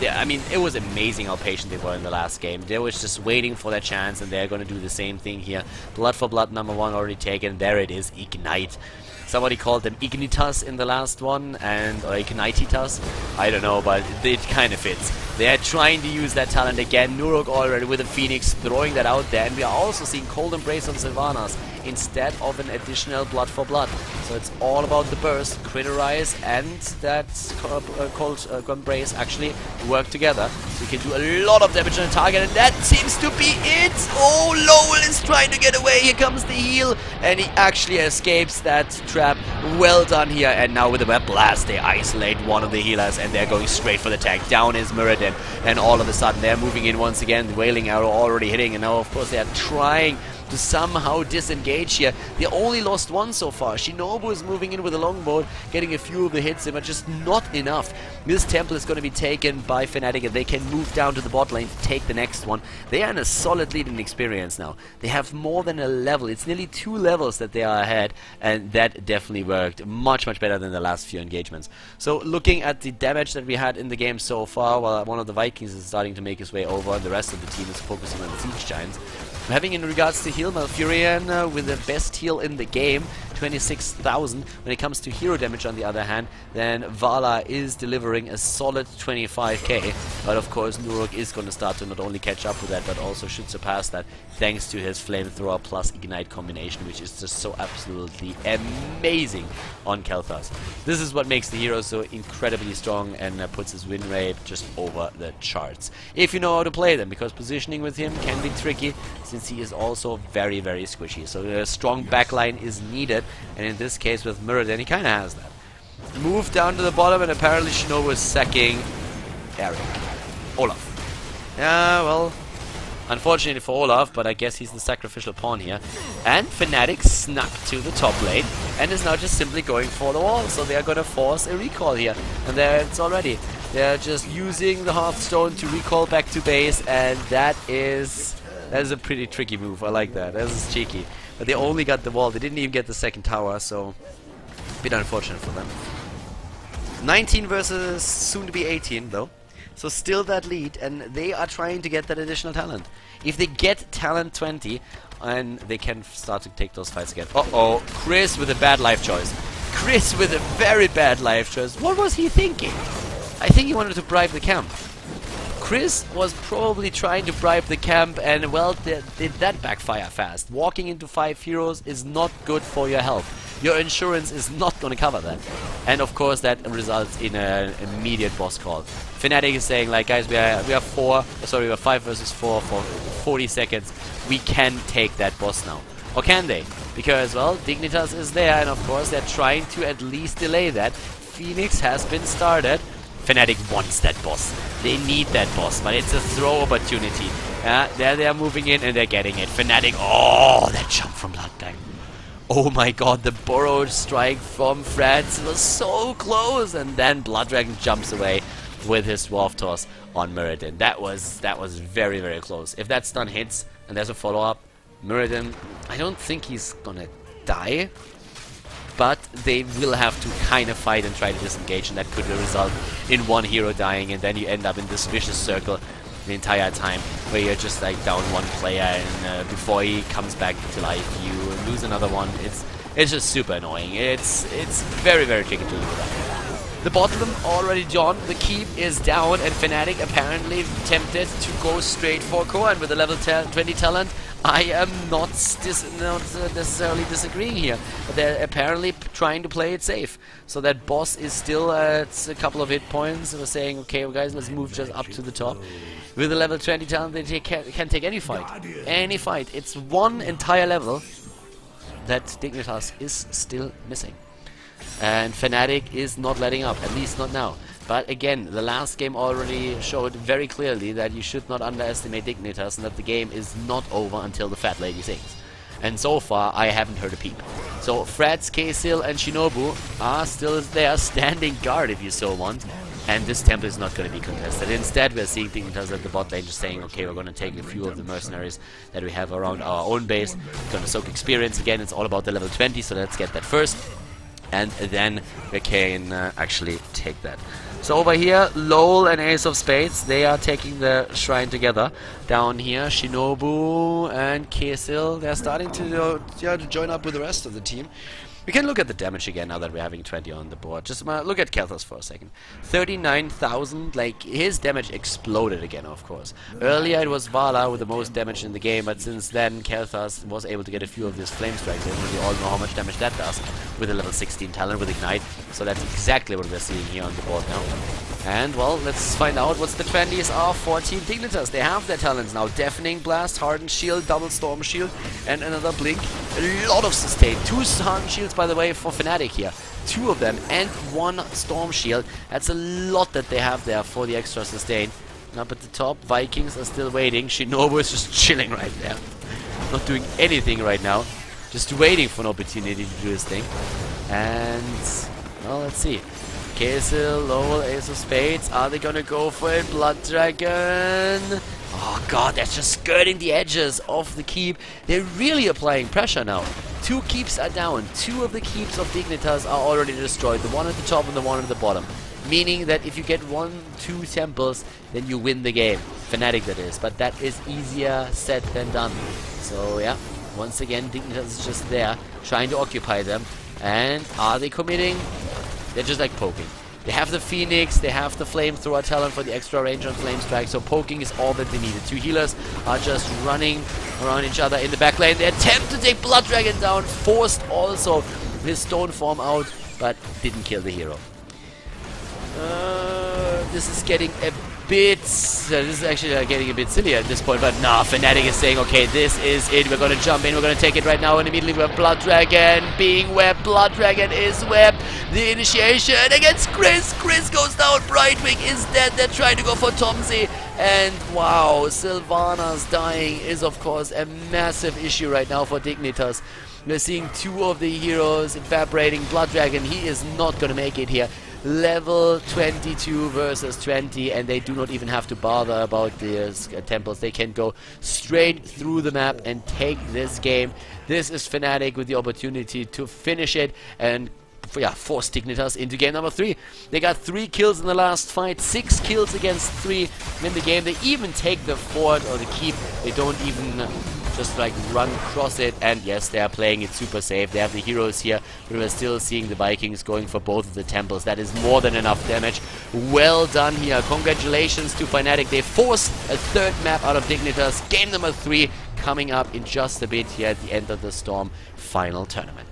I mean, it was amazing how patient they were in the last game. They were just waiting for their chance, and they're going to do the same thing here. Blood for blood number 1 already taken. There it is, Ignite. Somebody called them Ignitas in the last one, or Ignititas. I don't know, but it kind of fits. They're trying to use that talent again. Nurok already with a Phoenix throwing that out there, and we are also seeing Cold Embrace on Sylvanas instead of an additional Blood for Blood. So it's all about the burst, Criterize, and that Cold Embrace actually work together. So you can do a lot of damage on the target, and that seems to be it. Oh, Lowell is trying to get away. Here comes the heal, and he actually escapes that trap. Well done here, and now with the Web Blast, they isolate one of the healers, and they're going straight for the tank. Down is Muradin, and all of a sudden they're moving in once again. The Wailing Arrow already hitting, and now of course they are trying to somehow disengage here. They only lost one so far. Shinobu is moving in with a longbow, getting a few of the hits in, but just not enough. This temple is going to be taken by Fnatic, and they can move down to the bot lane to take the next one. They are in a solid lead in experience now. They have more than a level. It's nearly 2 levels that they are ahead, and that definitely worked much, much better than the last few engagements. So looking at the damage that we had in the game so far, while one of the Vikings is starting to make his way over, and the rest of the team is focusing on the Siege Giants. Having in regards to heal, Malfurion with the best heal in the game, 26,000. When it comes to hero damage, on the other hand, then Vala is delivering a solid 25k. But of course, Nurok is going to start to not only catch up with that, but also should surpass that, thanks to his Flamethrower plus Ignite combination, which is just so absolutely amazing on Kel'Thas. This is what makes the hero so incredibly strong, and puts his win rate just over the charts. If you know how to play them, because positioning with him can be tricky, since he is also very, very squishy. So a strong backline is needed, and in this case with Muradin, he kind of has that. Move down to the bottom, and apparently Shinobu is sacking Olaf. Yeah, well, unfortunately for Olaf, but I guess he's the sacrificial pawn here. And Fnatic snuck to the top lane, and is now just simply going for the wall. So they are going to force a recall here, and there it's already. They're just using the Hearthstone to recall back to base, and that is a pretty tricky move. I like that. That is cheeky. But they only got the wall. They didn't even get the second tower, so a bit unfortunate for them. 19 versus soon to be 18 though. So still that lead, and they are trying to get that additional talent. If they get talent 20, and they can start to take those fights again. Uh-oh, Chris with a bad life choice. Chris with a very bad life choice. What was he thinking? I think he wanted to bribe the camp. Chris was probably trying to bribe the camp, and well, did that backfire fast. Walking into 5 heroes is not good for your health. Your insurance is not going to cover that. And of course that results in an immediate boss call. Fnatic is saying, like, guys, we are 5 versus 4 for 40 seconds. We can take that boss now. Or can they? Because, well, Dignitas is there, and of course they're trying to at least delay that. Phoenix has been started. Fnatic wants that boss. They need that boss, but it's a throw opportunity. There they are moving in, and they're getting it. Fnatic, oh, that jump from Bloodbank. Oh my god, the borrowed strike from Freds was so close, and then Blood Dragon jumps away with his Dwarf Toss on Muradin. That was very, very close. If that stun hits, and there's a follow-up, Muradin, I don't think he's gonna die, but they will have to kind of fight and try to disengage, and that could result in one hero dying, and then you end up in this vicious circle the entire time, where you're just like down one player, and before he comes back to life, you lose another one. It's just super annoying. It's very, very tricky to do that. The bottom already done, the keep is down, and Fnatic apparently tempted to go straight for Koan with a level 20 talent. I am not necessarily disagreeing here, but they're apparently trying to play it safe. So that boss is still at a couple of hit points. We're saying, okay, well, guys, let's move just up to the top. With a level 20 talent, they can take any fight. Any fight. It's one entire level that Dignitas is still missing. And Fnatic is not letting up, at least not now. But again, the last game already showed very clearly that you should not underestimate Dignitas and that the game is not over until the fat lady sings. And so far, I haven't heard a peep. So Freds, Kaysil and Shinobu are still there, standing guard if you so want. And this temple is not going to be contested. Instead, we're seeing Dignitas at the bot lane just saying, okay, we're going to take a few of the mercenaries that we have around our own base. We're going to soak experience again. It's all about the level 20, so let's get that first. And then we can actually take that. So over here, Lowell and Ace of Spades, they are taking the shrine together. Down here, Shinobu and Kaysil, they're starting to join up with the rest of the team. We can look at the damage again now that we're having 20 on the board. Just look at Khaldor for a second. 39,000, like, his damage exploded again, of course. Earlier it was Vala with the most damage in the game, but since then Khaldor was able to get a few of these flame strikes in. We all know how much damage that does with a level 16 talent with Ignite. So that's exactly what we're seeing here on the board now. And, well, let's find out what the 20s are for Team Dignitas. They have their talents now. Deafening Blast, Hardened Shield, Double Storm Shield, and another Blink. A lot of sustain. 2 Hardened Shields, by the way, for Fnatic here. 2 of them, and 1 Storm Shield. That's a lot that they have there for the extra sustain. Up at the top, Vikings are still waiting. Shinobu is just chilling right there. Not doing anything right now. Just waiting for an opportunity to do his thing. And, well, let's see. Kaysil, Lowell, Ace of Spades. Are they gonna go for it? Blood Dragon. Oh god, that's just skirting the edges of the keep. They're really applying pressure now. 2 keeps are down. 2 of the keeps of Dignitas are already destroyed. The one at the top and the one at the bottom. Meaning that if you get 1-2 temples, then you win the game. Fnatic, that is. But that is easier said than done. So yeah, once again, Dignitas is just there, trying to occupy them. And are they committing? They're just like poking. They have the Phoenix, they have the Flamethrower talent for the extra range on Flame Strike, so poking is all that they needed. 2 healers are just running around each other in the back lane. They attempt to take Blood Dragon down, forced also his Stone Form out, but didn't kill the hero. This is getting a bit... this is actually getting a bit silly at this point, but nah, Fnatic is saying, okay, this is it. We're going to jump in, we're going to take it right now, and immediately we have Blood Dragon being webbed. Blood Dragon is webbed. The initiation against Chris. Chris goes down. Brightwing is dead. They're trying to go for Tomsy. And wow, Sylvana's dying is, of course, a massive issue right now for Dignitas. We're seeing 2 of the heroes evaporating. Blood Dragon, he is not going to make it here. Level 22 versus 20, and they do not even have to bother about the temples. They can go straight through the map and take this game. This is Fnatic with the opportunity to finish it and force Dignitas into game number 3. They got 3 kills in the last fight, 6 kills against 3 in the game. They even take the fort or the keep. They don't even just like run across it, and yes, they are playing it super safe. They have the heroes here, but we're still seeing the Vikings going for both of the temples. That is more than enough damage. Well done here. Congratulations to Fnatic. They forced a 3rd map out of Dignitas. Game number 3 coming up in just a bit here at the end of the Storm final tournament.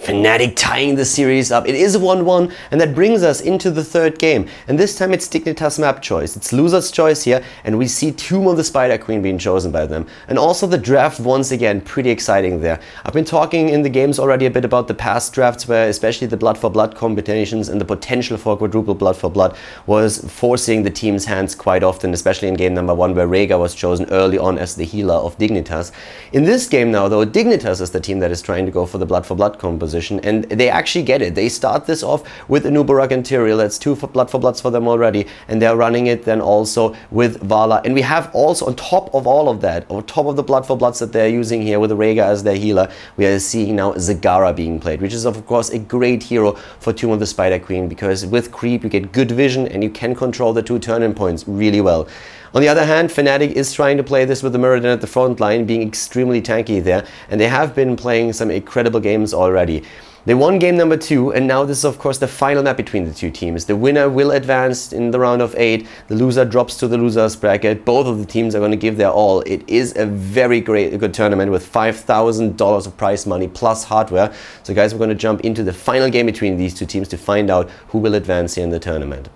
Fnatic tying the series up. It is a 1-1, and that brings us into the 3rd game. And this time it's Dignitas map choice. It's loser's choice here, and we see Tomb of the Spider Queen being chosen by them. And also the draft once again, pretty exciting there. I've been talking in the games already a bit about the past drafts, where especially the blood for blood combinations and the potential for quadruple blood for blood was forcing the team's hands quite often, especially in game number 1, where Rhaegar was chosen early on as the healer of Dignitas. In this game now, though, Dignitas is the team that is trying to go for the blood for blood composition. And they actually get it. They start this off with Anubarak and Tyrael. That's 2 blood for bloods for them already, and they're running it then also with Vala. And we have also on top of all of that, on top of the blood for bloods that they're using here with Rhaegar as their healer, we are seeing now Zagara being played, which is of course a great hero for Tomb of the Spider Queen, because with creep you get good vision and you can control the 2 turn-in points really well. On the other hand, Fnatic is trying to play this with the Muradin at the front line, being extremely tanky there, and they have been playing some incredible games already. They won game number 2, and now this is of course the final map between the 2 teams. The winner will advance in the round of 8, the loser drops to the loser's bracket. Both of the teams are going to give their all. It is a very good tournament with $5,000 of prize money plus hardware. So guys, we're going to jump into the final game between these 2 teams to find out who will advance here in the tournament.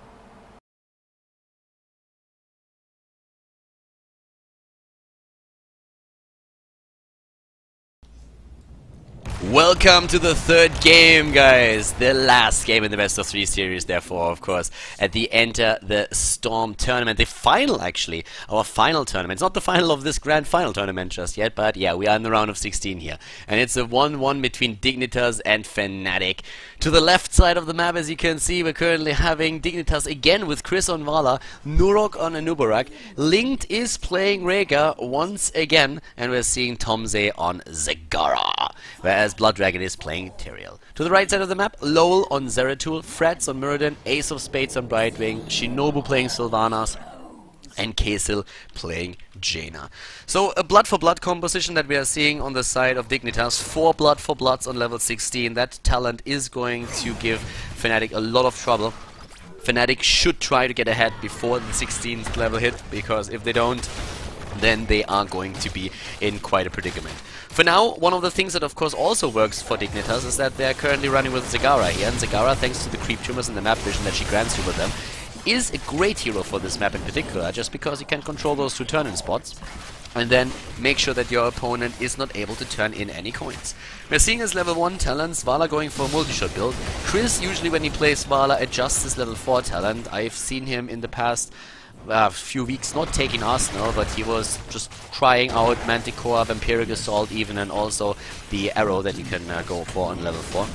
Welcome to the third game, guys. The last game in the best of 3 series, therefore, of course, at the Enter the Storm tournament. The final, actually. Our final tournament. It's not the final of this grand final tournament just yet, but yeah, we are in the round of 16 here. And it's a 1-1 between Dignitas and Fnatic. To the left side of the map, as you can see, we're currently having Dignitas again with Chris on Vala, Nurok on Anubarak. Linked is playing Rhaegar once again, and we're seeing Tomze on Zagara. Whereas Blood Dragon is playing Tyrael. To the right side of the map, Lowell on Zeratul, Freds on Muradin, Ace of Spades on Brightwing, Shinobu playing Sylvanas, and Kasil playing Jaina. So a blood for blood composition that we are seeing on the side of Dignitas. 4 blood for bloods on level 16. That talent is going to give Fnatic a lot of trouble. Fnatic should try to get ahead before the 16th level hit, because if they don't, then they are going to be in quite a predicament. For now, one of the things that of course also works for Dignitas is that they are currently running with Zagara here, and Zagara, thanks to the creep tumors and the map vision that she grants you with them, is a great hero for this map in particular, just because you can control those 2 turn-in spots and then make sure that your opponent is not able to turn in any coins. We're seeing his level 1 talents, Vala going for a multi-shot build. Chris, usually when he plays Vala, adjusts his level 4 talent. I've seen him in the past few weeks not taking Arsenal, but he was just trying out Manticore, Vampiric Assault even, and also the arrow that you can go for on level 4.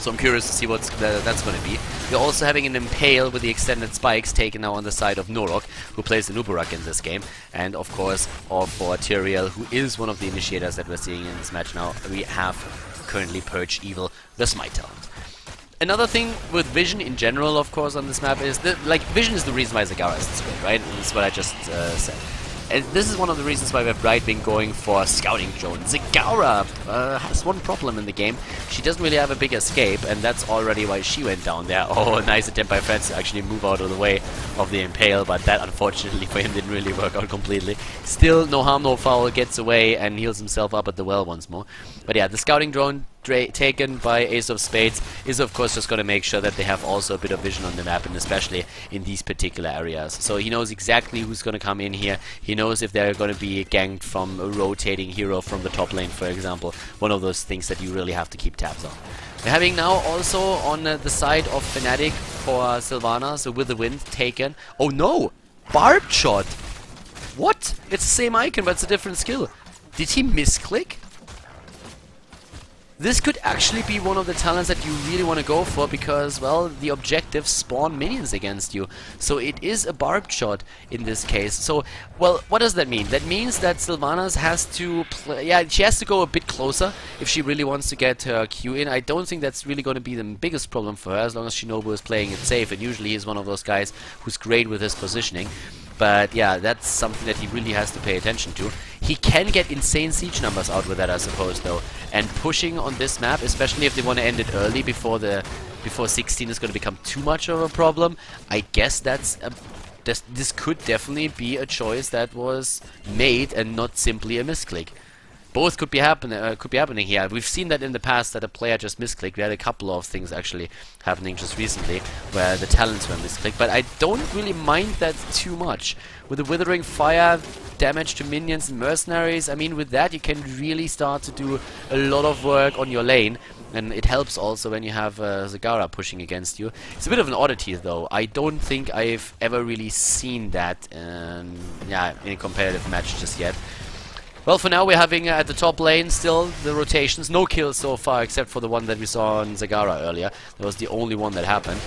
So I'm curious to see what that's going to be. We're also having an Impale with the extended spikes taken now on the side of Nurok, who plays the Anubarak in this game. And of course, all for Tyrael, who is one of the initiators that we're seeing in this match now. We have currently Purge Evil, the Smite talent. Another thing with Vision in general, of course, on this map is that, like, Vision is the reason why Zagara is this good, right? And that's what I just said. And this is one of the reasons why we have Brightwing going for Scouting Drone. Zagara has one problem in the game. She doesn't really have a big escape, and that's already why she went down there. Oh, nice attempt by Freds to actually move out of the way of the Impale, but that, unfortunately for him, didn't really work out completely. Still, no harm, no foul, gets away and heals himself up at the well once more. But yeah, the Scouting Drone taken by Ace of Spades is of course just going to make sure that they have also a bit of vision on the map, and especially in these particular areas. So he knows exactly who's going to come in here. He knows if they're going to be ganked from a rotating hero from the top lane, for example. One of those things that you really have to keep tabs on. We're having now also on the side of Fnatic for Sylvanas, so with the wind taken. Oh no! Barbed shot! What? It's the same icon, but it's a different skill. Did he misclick? This could actually be one of the talents that you really want to go for, because, well, the objectives spawn minions against you. So it is a barbed shot in this case. So, well, what does that mean? That means that Sylvanas has to play, yeah, she has to go a bit closer if she really wants to get her Q in. I don't think that's really going to be the biggest problem for her, as long as Shinobu is playing it safe, and usually he's one of those guys who's great with his positioning. But yeah, that's something that he really has to pay attention to. He can get insane siege numbers out with that, I suppose, though. And pushing on this map, especially if they want to end it early before 16 is going to become too much of a problem, I guess that's this could definitely be a choice that was made and not simply a misclick. Both could be happening here. We've seen that in the past, that a player just misclicked. We had a couple of things actually happening just recently where the talents were misclicked, but I don't really mind that too much. With the Withering Fire, damage to minions and mercenaries, I mean, with that you can really start to do a lot of work on your lane, and it helps also when you have Zagara pushing against you. It's a bit of an oddity though. I don't think I've ever really seen that in a competitive match just yet. Well, for now we're having at the top lane still the rotations. No kills so far, except for the one that we saw on Zagara earlier. That was the only one that happened.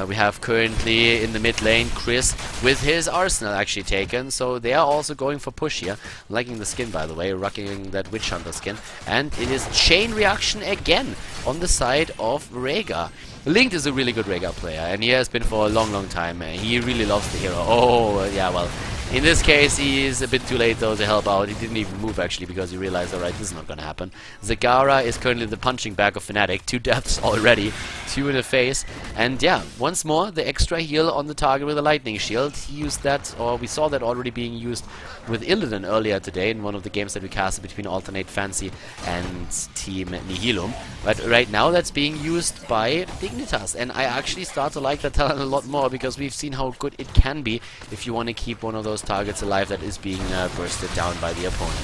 We have currently in the mid lane Chris with his arsenal actually taken, so they are also going for push here. Liking the skin, by the way, rocking that Witch Hunter skin. And it is chain reaction again on the side of Rhaegar. Linked is a really good Rhaegar player, and he has been for a long time. He really loves the hero. Oh, yeah, well, in this case, he is a bit too late, though, to help out. He didn't even move, actually, because he realized, alright, this is not going to happen. Zagara is currently the punching bag of Fnatic. 2 deaths already, 2 in the face. And yeah, once more, the extra heal on the target with a lightning shield. He used that, or we saw that already being used with Illidan earlier today in one of the games that we casted between Alternate Fancy and Team Nihilum. But right now, that's being used by Dignitas. And I actually start to like that talent a lot more, because we've seen how good it can be if you want to keep one of those targets alive that is being bursted down by the opponent.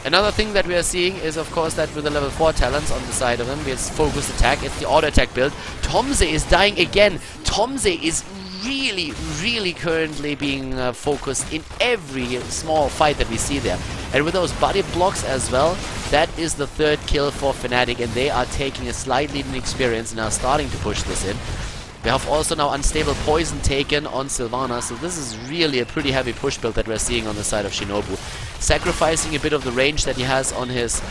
Another thing that we are seeing is, of course, that with the level 4 talents on the side of them, it's focused attack, it's the auto attack build. Tomze is dying again. Tomze is really currently being focused in every small fight that we see there. And with those body blocks as well, that is the 3rd kill for Fnatic, and they are taking a slight lead in experience and are starting to push this in. We have also now unstable poison taken on Sylvana, so this is really a pretty heavy push build that we're seeing on the side of Shinobu. Sacrificing a bit of the range that he has on his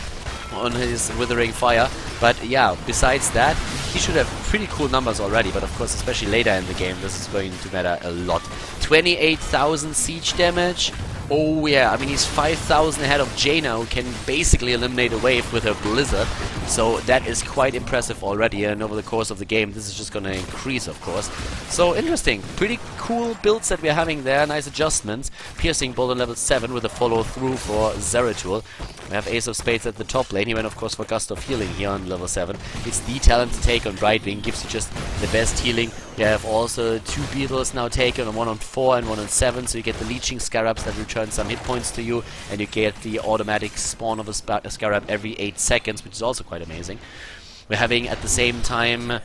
Withering Fire, but yeah, besides that, he should have pretty cool numbers already, but of course, especially later in the game, this is going to matter a lot. 28,000 siege damage. Oh yeah, I mean, he's 5,000 ahead of Jaina, who can basically eliminate a wave with her Blizzard. So that is quite impressive already, and over the course of the game, this is just going to increase, of course. So interesting, pretty cool builds that we're having there, nice adjustments. Piercing Bolt on level 7 with a follow-through for Zeratul. We have Ace of Spades at the top lane. He went, of course, for Gust of Healing here on level 7. It's the talent to take on Brightwing, gives you just the best healing. We have also 2 Beetles now taken, one on 4 and one on 7, so you get the Leeching Scarabs that return some hit points to you, and you get the automatic spawn of a Scarab every 8 seconds, which is also quite amazing. We're having at the same time,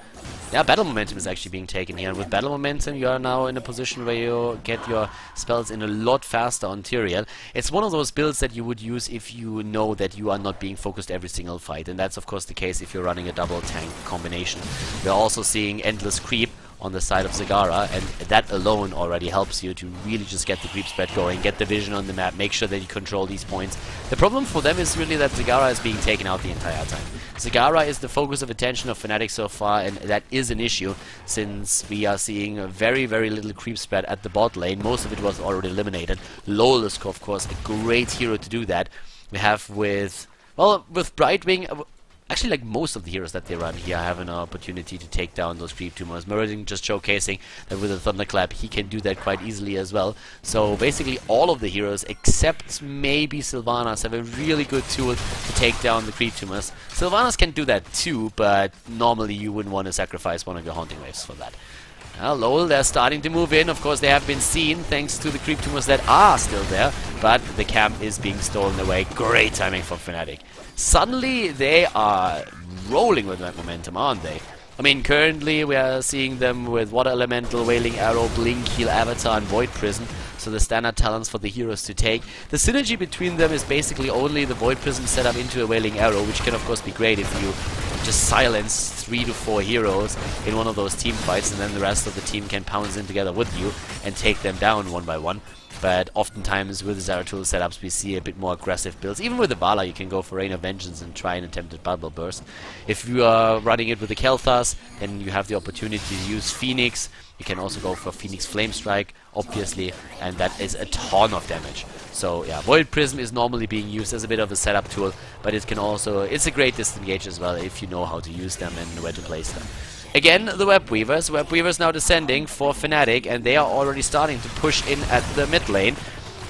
yeah, Battle Momentum is actually being taken here, and with Battle Momentum you are now in a position where you get your spells in a lot faster on Tyrael. It's one of those builds that you would use if you know that you are not being focused every single fight, and that's of course the case if you're running a double tank combination. We're also seeing Endless Creep on the side of Zagara, and that alone already helps you to really just get the creep spread going, get the vision on the map, make sure that you control these points. The problem for them is really that Zagara is being taken out the entire time. Zagara is the focus of attention of Fnatic so far, and that is an issue since we are seeing a very little creep spread at the bot lane. Most of it was already eliminated. Lolisk, of course, a great hero to do that. We have with Brightwing, actually, like most of the heroes that they run here have an opportunity to take down those creep tumors. Meridian just showcasing that with a Thunderclap he can do that quite easily as well. So basically all of the heroes except maybe Sylvanas have a really good tool to take down the creep tumors. Sylvanas can do that too, but normally you wouldn't want to sacrifice one of your Haunting Waves for that. Lol, they're starting to move in. Of course, they have been seen thanks to the creep tumors that are still there, but the camp is being stolen away. Great timing from Fnatic. Suddenly, they are rolling with that momentum, aren't they? I mean, currently we are seeing them with Water Elemental, Wailing Arrow, Blink, Heal Avatar, and Void Prism. So the standard talents for the heroes to take. The synergy between them is basically only the Void Prism set up into a Wailing Arrow, which can of course be great if you just silence 3 to 4 heroes in one of those team fights, and then the rest of the team can pounce in together with you and take them down one by one. But oftentimes with Zeratul setups we see a bit more aggressive builds. Even with the Vala you can go for Rain of Vengeance and try an attempted Bubble Burst. If you are running it with the Kel'Thas, then you have the opportunity to use Phoenix. You can also go for Phoenix Flame Strike, obviously, and that is a ton of damage. So yeah, Void Prism is normally being used as a bit of a setup tool, but it can also, it's a great disengage as well if you know how to use them and where to place them. Again, the Web Weavers. Web Weavers now descending for Fnatic, and they are already starting to push in at the mid lane.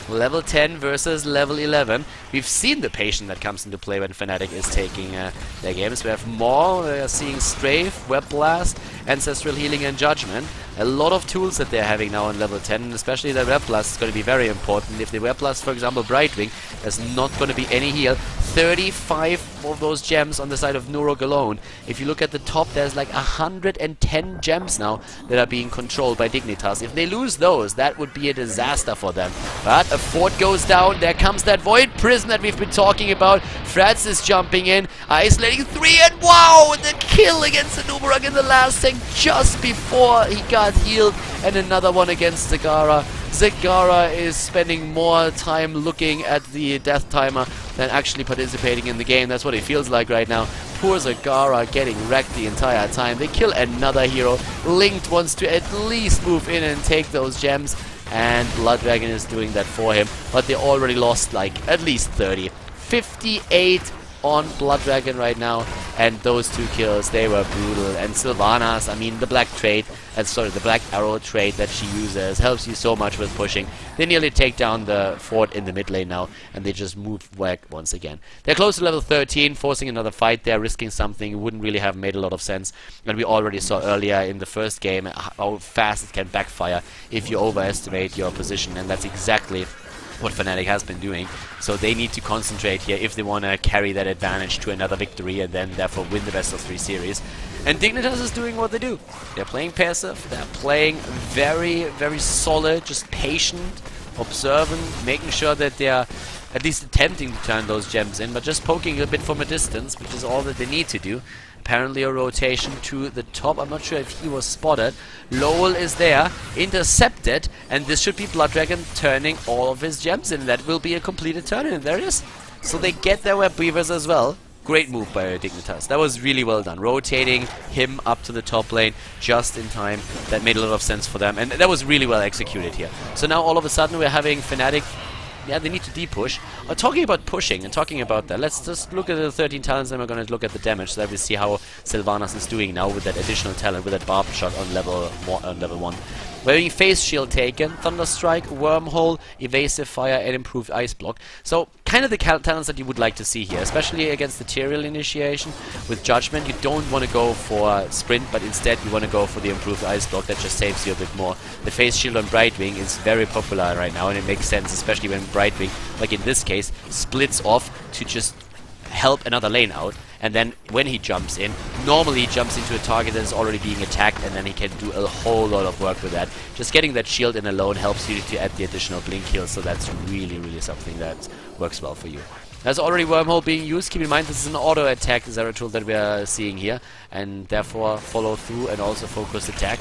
Level 10 versus level 11. We've seen the patience that comes into play when Fnatic is taking their games. We have Maw, we are seeing Strafe, Web Blast, Ancestral Healing and Judgment. A lot of tools that they're having now on level 10, and especially the Web Blast is going to be very important. If the Web Blast, for example, Brightwing, there's not going to be any heal. 35 of those gems on the side of Nurok alone. If you look at the top, there's like 110 gems now that are being controlled by Dignitas. If they lose those, that would be a disaster for them. But a fort goes down. There comes that Void Prism that we've been talking about. Frats is jumping in, isolating 3, and wow! The kill against the Nubarak in the last tank just before he got healed. And another one against Zagara. Zagara is spending more time looking at the death timer than actually participating in the game. That's what it feels like right now. Poor Zagara getting wrecked the entire time. They kill another hero. Linked wants to at least move in and take those gems, and Blood Dragon is doing that for him. But they already lost like at least 30. 58 on Blood Dragon right now, and those 2 kills, they were brutal. And Sylvanas, I mean, the black arrow trait that she uses helps you so much with pushing. They nearly take down the fort in the mid lane now, and they just move back once again. They're close to level 13, forcing another fight there, risking something. It wouldn't really have made a lot of sense, and we already saw earlier in the first game how fast it can backfire if you overestimate your position, and that's exactly what Fnatic has been doing. So they need to concentrate here if they want to carry that advantage to another victory and then therefore win the best of 3 series. And Dignitas is doing what they do. They're playing passive, they're playing very, very solid, just patient, observant, making sure that they're at least attempting to turn those gems in, but just poking a bit from a distance, which is all that they need to do. Apparently a rotation to the top. I'm not sure if he was spotted. Lowell is there, intercepted, and this should be Blood Dragon turning all of his gems in. That will be a completed turn, and there it is. So they get their Web Weavers as well. Great move by Dignitas. That was really well done. Rotating him up to the top lane just in time. That made a lot of sense for them, and that was really well executed here. So now all of a sudden we're having Fnatic. Yeah, they need to de-push. Talking about pushing and talking about that, let's just look at the 13 talents and we're going to look at the damage so that we see how Sylvanas is doing now with that additional talent, with that barbed shot on level 1. We're having Phase Shield taken, Thunderstrike, Wormhole, Evasive Fire, and Improved Ice Block. So, kind of the talents that you would like to see here, especially against the Tyrael initiation. With Judgment, you don't want to go for Sprint, but instead you want to go for the Improved Ice Block. That just saves you a bit more. The Phase Shield on Brightwing is very popular right now, and it makes sense, especially when Brightwing, like in this case, splits off to just help another lane out. And then when he jumps in, normally he jumps into a target that is already being attacked, and then he can do a whole lot of work with that. Just getting that shield in alone helps you to add the additional blink heal, so that's really, really something that works well for you. There's already Wormhole being used. Keep in mind this is an auto attack Zeratul that we are seeing here, and therefore follow through and also focus attack.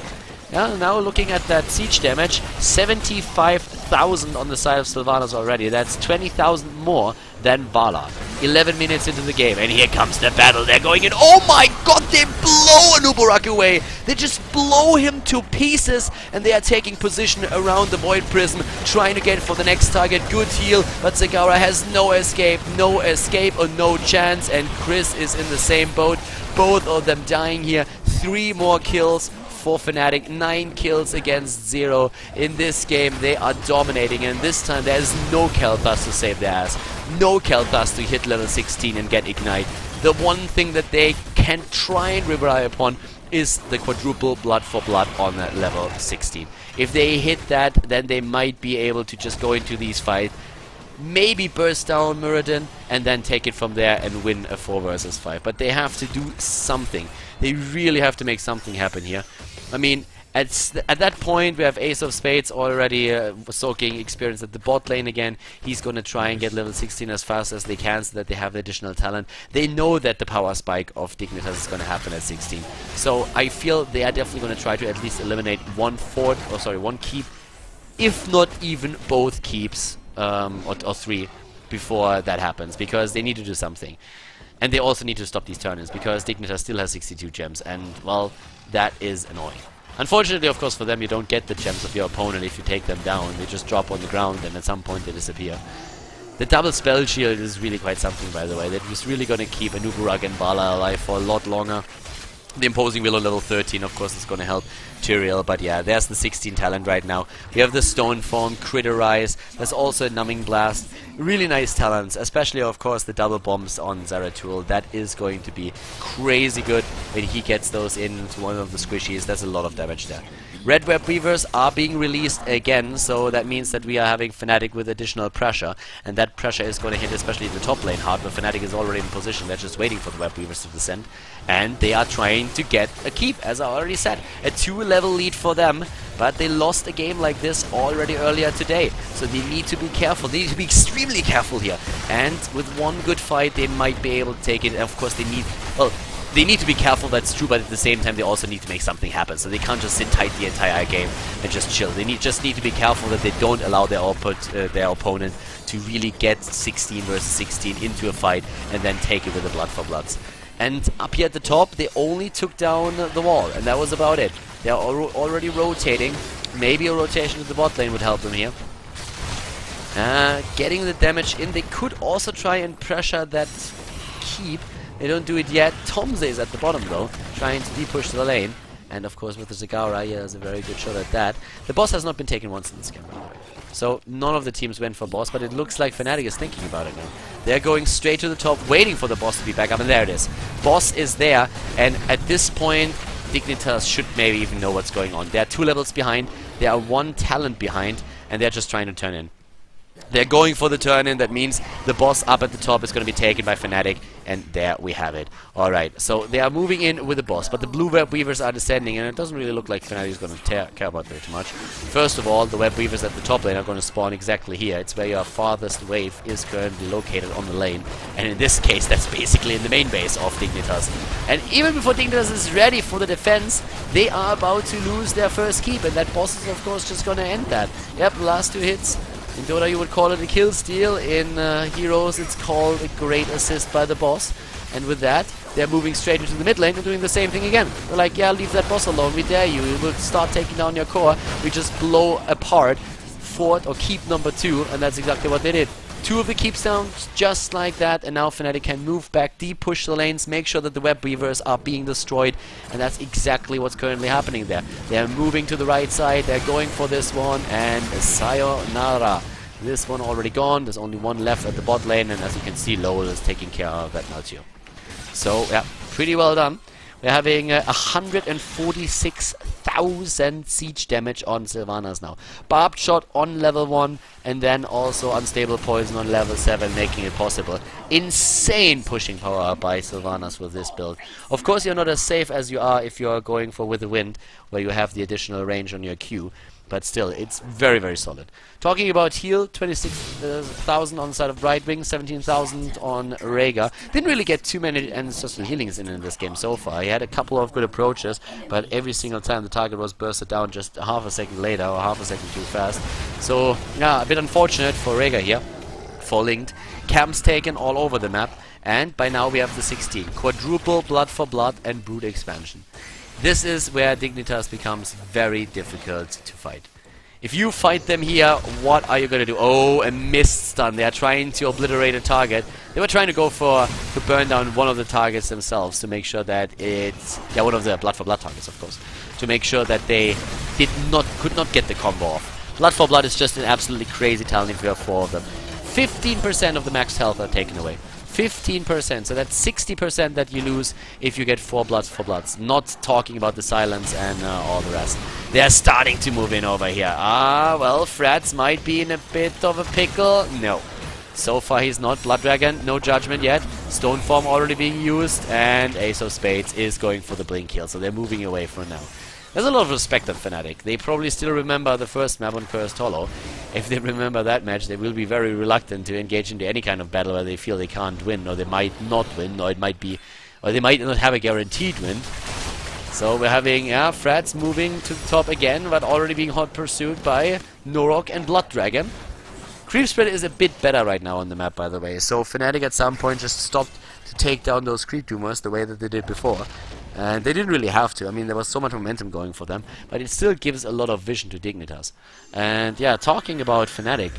Yeah, now looking at that siege damage, 75,000 on the side of Sylvanas already. That's 20,000 more than Vala. 11 minutes into the game, and here comes the battle. They're going in. Oh my god, they blow Anubarak away. They just blow him to pieces, and they are taking position around the Void Prism, trying to get for the next target. Good heal, but Zagara has no escape or no chance, and Chris is in the same boat. Both of them dying here. 3 more kills for Fnatic, 9 kills against 0. In this game, they are dominating, and this time there is no Khaldor to save their ass. No Khaldor to hit level 16 and get Ignite. The one thing that they can try and rely upon is the quadruple blood for blood on level 16. If they hit that, then they might be able to just go into these fights, maybe burst down Muradin, and then take it from there and win a 4 versus 5. But they have to do something. They really have to make something happen here. I mean, at that point, we have Ace of Spades already soaking experience at the bot lane again. He's going to try and get level 16 as fast as they can so that they have the additional talent. They know that the power spike of Dignitas is going to happen at 16. So I feel they are definitely going to try to at least eliminate one keep, if not even both keeps, or 3, before that happens, because they need to do something. And they also need to stop these turn-ins, because Dignitas still has 62 gems, and, well, that is annoying. Unfortunately, of course, for them, you don't get the gems of your opponent if you take them down. They just drop on the ground, and at some point they disappear. The double spell shield is really quite something, by the way. That was really going to keep Anubarak and Vala alive for a lot longer. The Imposing Will on level 13, of course, is going to help Tyrael, but yeah, there's the 16 talent right now. We have the Stone Form, Critterize, there's also a Numbing Blast. Really nice talents, especially, of course, the double bombs on Zeratul. That is going to be crazy good when he gets those into one of the squishies. There's a lot of damage there. Red Web Weavers are being released again, so that means that we are having Fnatic with additional pressure, and that pressure is going to hit especially the top lane hard, but Fnatic is already in position. They're just waiting for the Web Weavers to descend, and they are trying to get a keep, as I already said. A 2-level lead for them, but they lost a game like this already earlier today, so they need to be careful. They need to be extremely careful here, and with one good fight they might be able to take it. And of course they need, well, they need to be careful, that's true, but at the same time they also need to make something happen, so they can't just sit tight the entire game and just chill. They just need to be careful that they don't allow their opponent to really get 16 versus 16 into a fight and then take it with the blood for bloods. And up here at the top, they only took down the wall, and that was about it. They are already rotating. Maybe a rotation to the bot lane would help them here. Getting the damage in. They could also try and pressure that keep. They don't do it yet. Tomze is at the bottom though, trying to de-push the lane. And of course with the Zagara, yeah, there's a very good shot at that. The boss has not been taken once in this game, by the way. So none of the teams went for boss, but it looks like Fnatic is thinking about it now. They're going straight to the top, waiting for the boss to be back up, and there it is. Boss is there, and at this point, Dignitas should maybe even know what's going on. They're 2 levels behind, they are 1 talent behind, and they're just trying to turn in. They're going for the turn-in. That means the boss up at the top is going to be taken by Fnatic. And there we have it. Alright, so they are moving in with the boss. But the blue web weavers are descending. And it doesn't really look like Fnatic is going to care about that too much. First of all, the web weavers at the top lane are going to spawn exactly here. It's where your farthest wave is currently located on the lane. And in this case, that's basically in the main base of Dignitas. And even before Dignitas is ready for the defense, they are about to lose their first keep. And that boss is, of course, just going to end that. Yep, the last 2 hits. In Dota you would call it a kill steal, in Heroes it's called a great assist by the boss. And with that, they're moving straight into the mid lane and doing the same thing again. They're like, yeah, leave that boss alone, we dare you, we will start taking down your core, we just blow apart fort or keep number 2, and that's exactly what they did. 2 of the keeps down, just like that, and now Fnatic can move back, deep push the lanes, make sure that the web weavers are being destroyed, and that's exactly what's currently happening there. They're moving to the right side, they're going for this one, and sayonara. This one already gone, there's only one left at the bot lane, and as you can see, Lowell is taking care of that now too. So, yeah, pretty well done. We're having 146,000 siege damage on Sylvanas now. Barbed shot on level 1, and then also unstable poison on level 7, making it possible. Insane pushing power by Sylvanas with this build. Of course, you're not as safe as you are if you're going for With the Wind, where you have the additional range on your Q. But still, it's very, very solid. Talking about heal, 26,000 on the side of Brightwing, 17,000 on Rhaegar. Didn't really get too many ancestral healings in this game so far. He had a couple of good approaches, but every single time the target was bursted down just half a second later or half a second too fast. So, yeah, a bit unfortunate for Rhaegar here. For linked. Camps taken all over the map. And by now we have the 16. Quadruple Blood for Blood and Brood expansion. This is where Dignitas becomes very difficult to fight. If you fight them here, what are you going to do? Oh, a mist stun. They are trying to obliterate a target. They were trying to go to burn down one of the targets themselves to make sure that it's... Yeah, one of the Blood for Blood targets, of course. To make sure that they could not get the combo off. Blood for Blood is just an absolutely crazy talent if you have 4 of them. 15% of the max health are taken away. 15%, so that's 60% that you lose if you get 4 Bloods for Bloods. Not talking about the silence and all the rest. They're starting to move in over here. Ah, well, Frats might be in a bit of a pickle. No. So far he's not. Blood Dragon, no judgment yet. Stone Form already being used, and Ace of Spades is going for the blink kill, so they're moving away for now. There's a lot of respect on Fnatic. They probably still remember the first map on Cursed Hollow. If they remember that match, they will be very reluctant to engage into any kind of battle where they feel they can't win, or they might not win, or it might be, or they might not have a guaranteed win. So we're having Frats moving to the top again, but already being hot pursued by Norok and Blood Dragon. Creep spread is a bit better right now on the map, by the way. So Fnatic at some point just stopped to take down those creep tumors the way that they did before. And they didn't really have to. I mean, there was so much momentum going for them. But it still gives a lot of vision to Dignitas. And yeah, talking about Fnatic.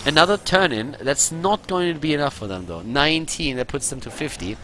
Another turn-in. That's not going to be enough for them, though. 19, that puts them to 50.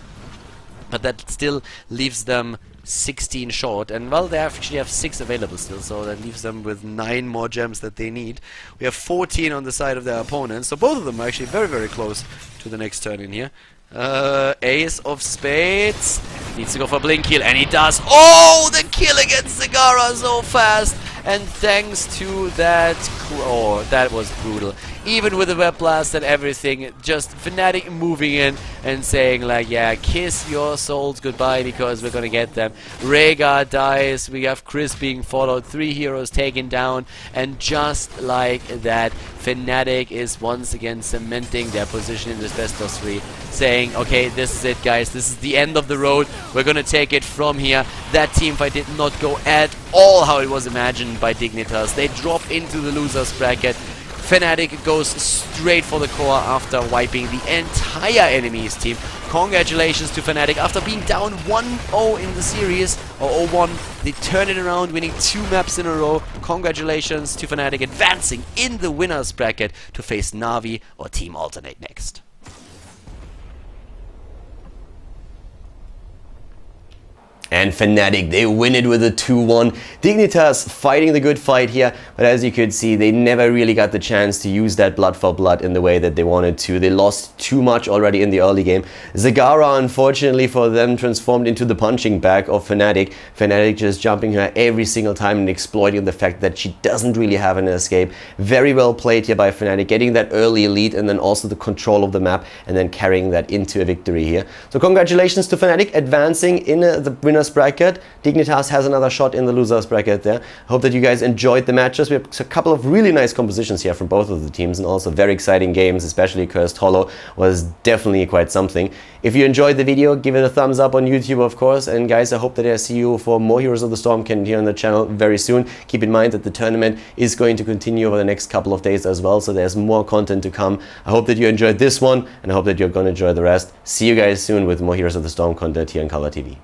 But that still leaves them 16 short. And, well, they actually have 6 available still. So that leaves them with 9 more gems that they need. We have 14 on the side of their opponents. So both of them are actually very, very close to the next turn-in here. Ace of Spades needs to go for a blink kill, and he does. Oh, the kill against Zagara so fast, and thanks to that, oh, that was brutal. Even with the web blast and everything, just Fnatic moving in and saying like, yeah, kiss your souls goodbye because we're gonna get them. Rhaegar dies, we have Chris being followed, 3 heroes taken down, and just like that, Fnatic is once again cementing their position in this best of 3, saying, okay, this is it guys, this is the end of the road, we're gonna take it from here. That teamfight did not go at all how it was imagined by Dignitas. They drop into the losers bracket. Fnatic goes straight for the core after wiping the entire enemy's team. Congratulations to Fnatic. After being down 1-0 in the series, or 0-1, they turn it around, winning 2 maps in a row. Congratulations to Fnatic, advancing in the winners bracket to face Na'Vi or Team Alternate next. And Fnatic, they win it with a 2-1. Dignitas fighting the good fight here, but as you could see, they never really got the chance to use that blood for blood in the way that they wanted to. They lost too much already in the early game. Zagara, unfortunately for them, transformed into the punching bag of Fnatic. Fnatic just jumping her every single time and exploiting the fact that she doesn't really have an escape. Very well played here by Fnatic, getting that early lead and then also the control of the map and then carrying that into a victory here. So congratulations to Fnatic advancing in the winner's bracket. Dignitas has another shot in the loser's bracket there. I hope that you guys enjoyed the matches. We have a couple of really nice compositions here from both of the teams and also very exciting games, especially Cursed Hollow was definitely quite something. If you enjoyed the video, give it a thumbs up on YouTube, of course. And guys, I hope that I see you for more Heroes of the Storm content here on the channel very soon. Keep in mind that the tournament is going to continue over the next couple of days as well, so there's more content to come. I hope that you enjoyed this one, and I hope that you're going to enjoy the rest. See you guys soon with more Heroes of the Storm content here on Khaldor TV.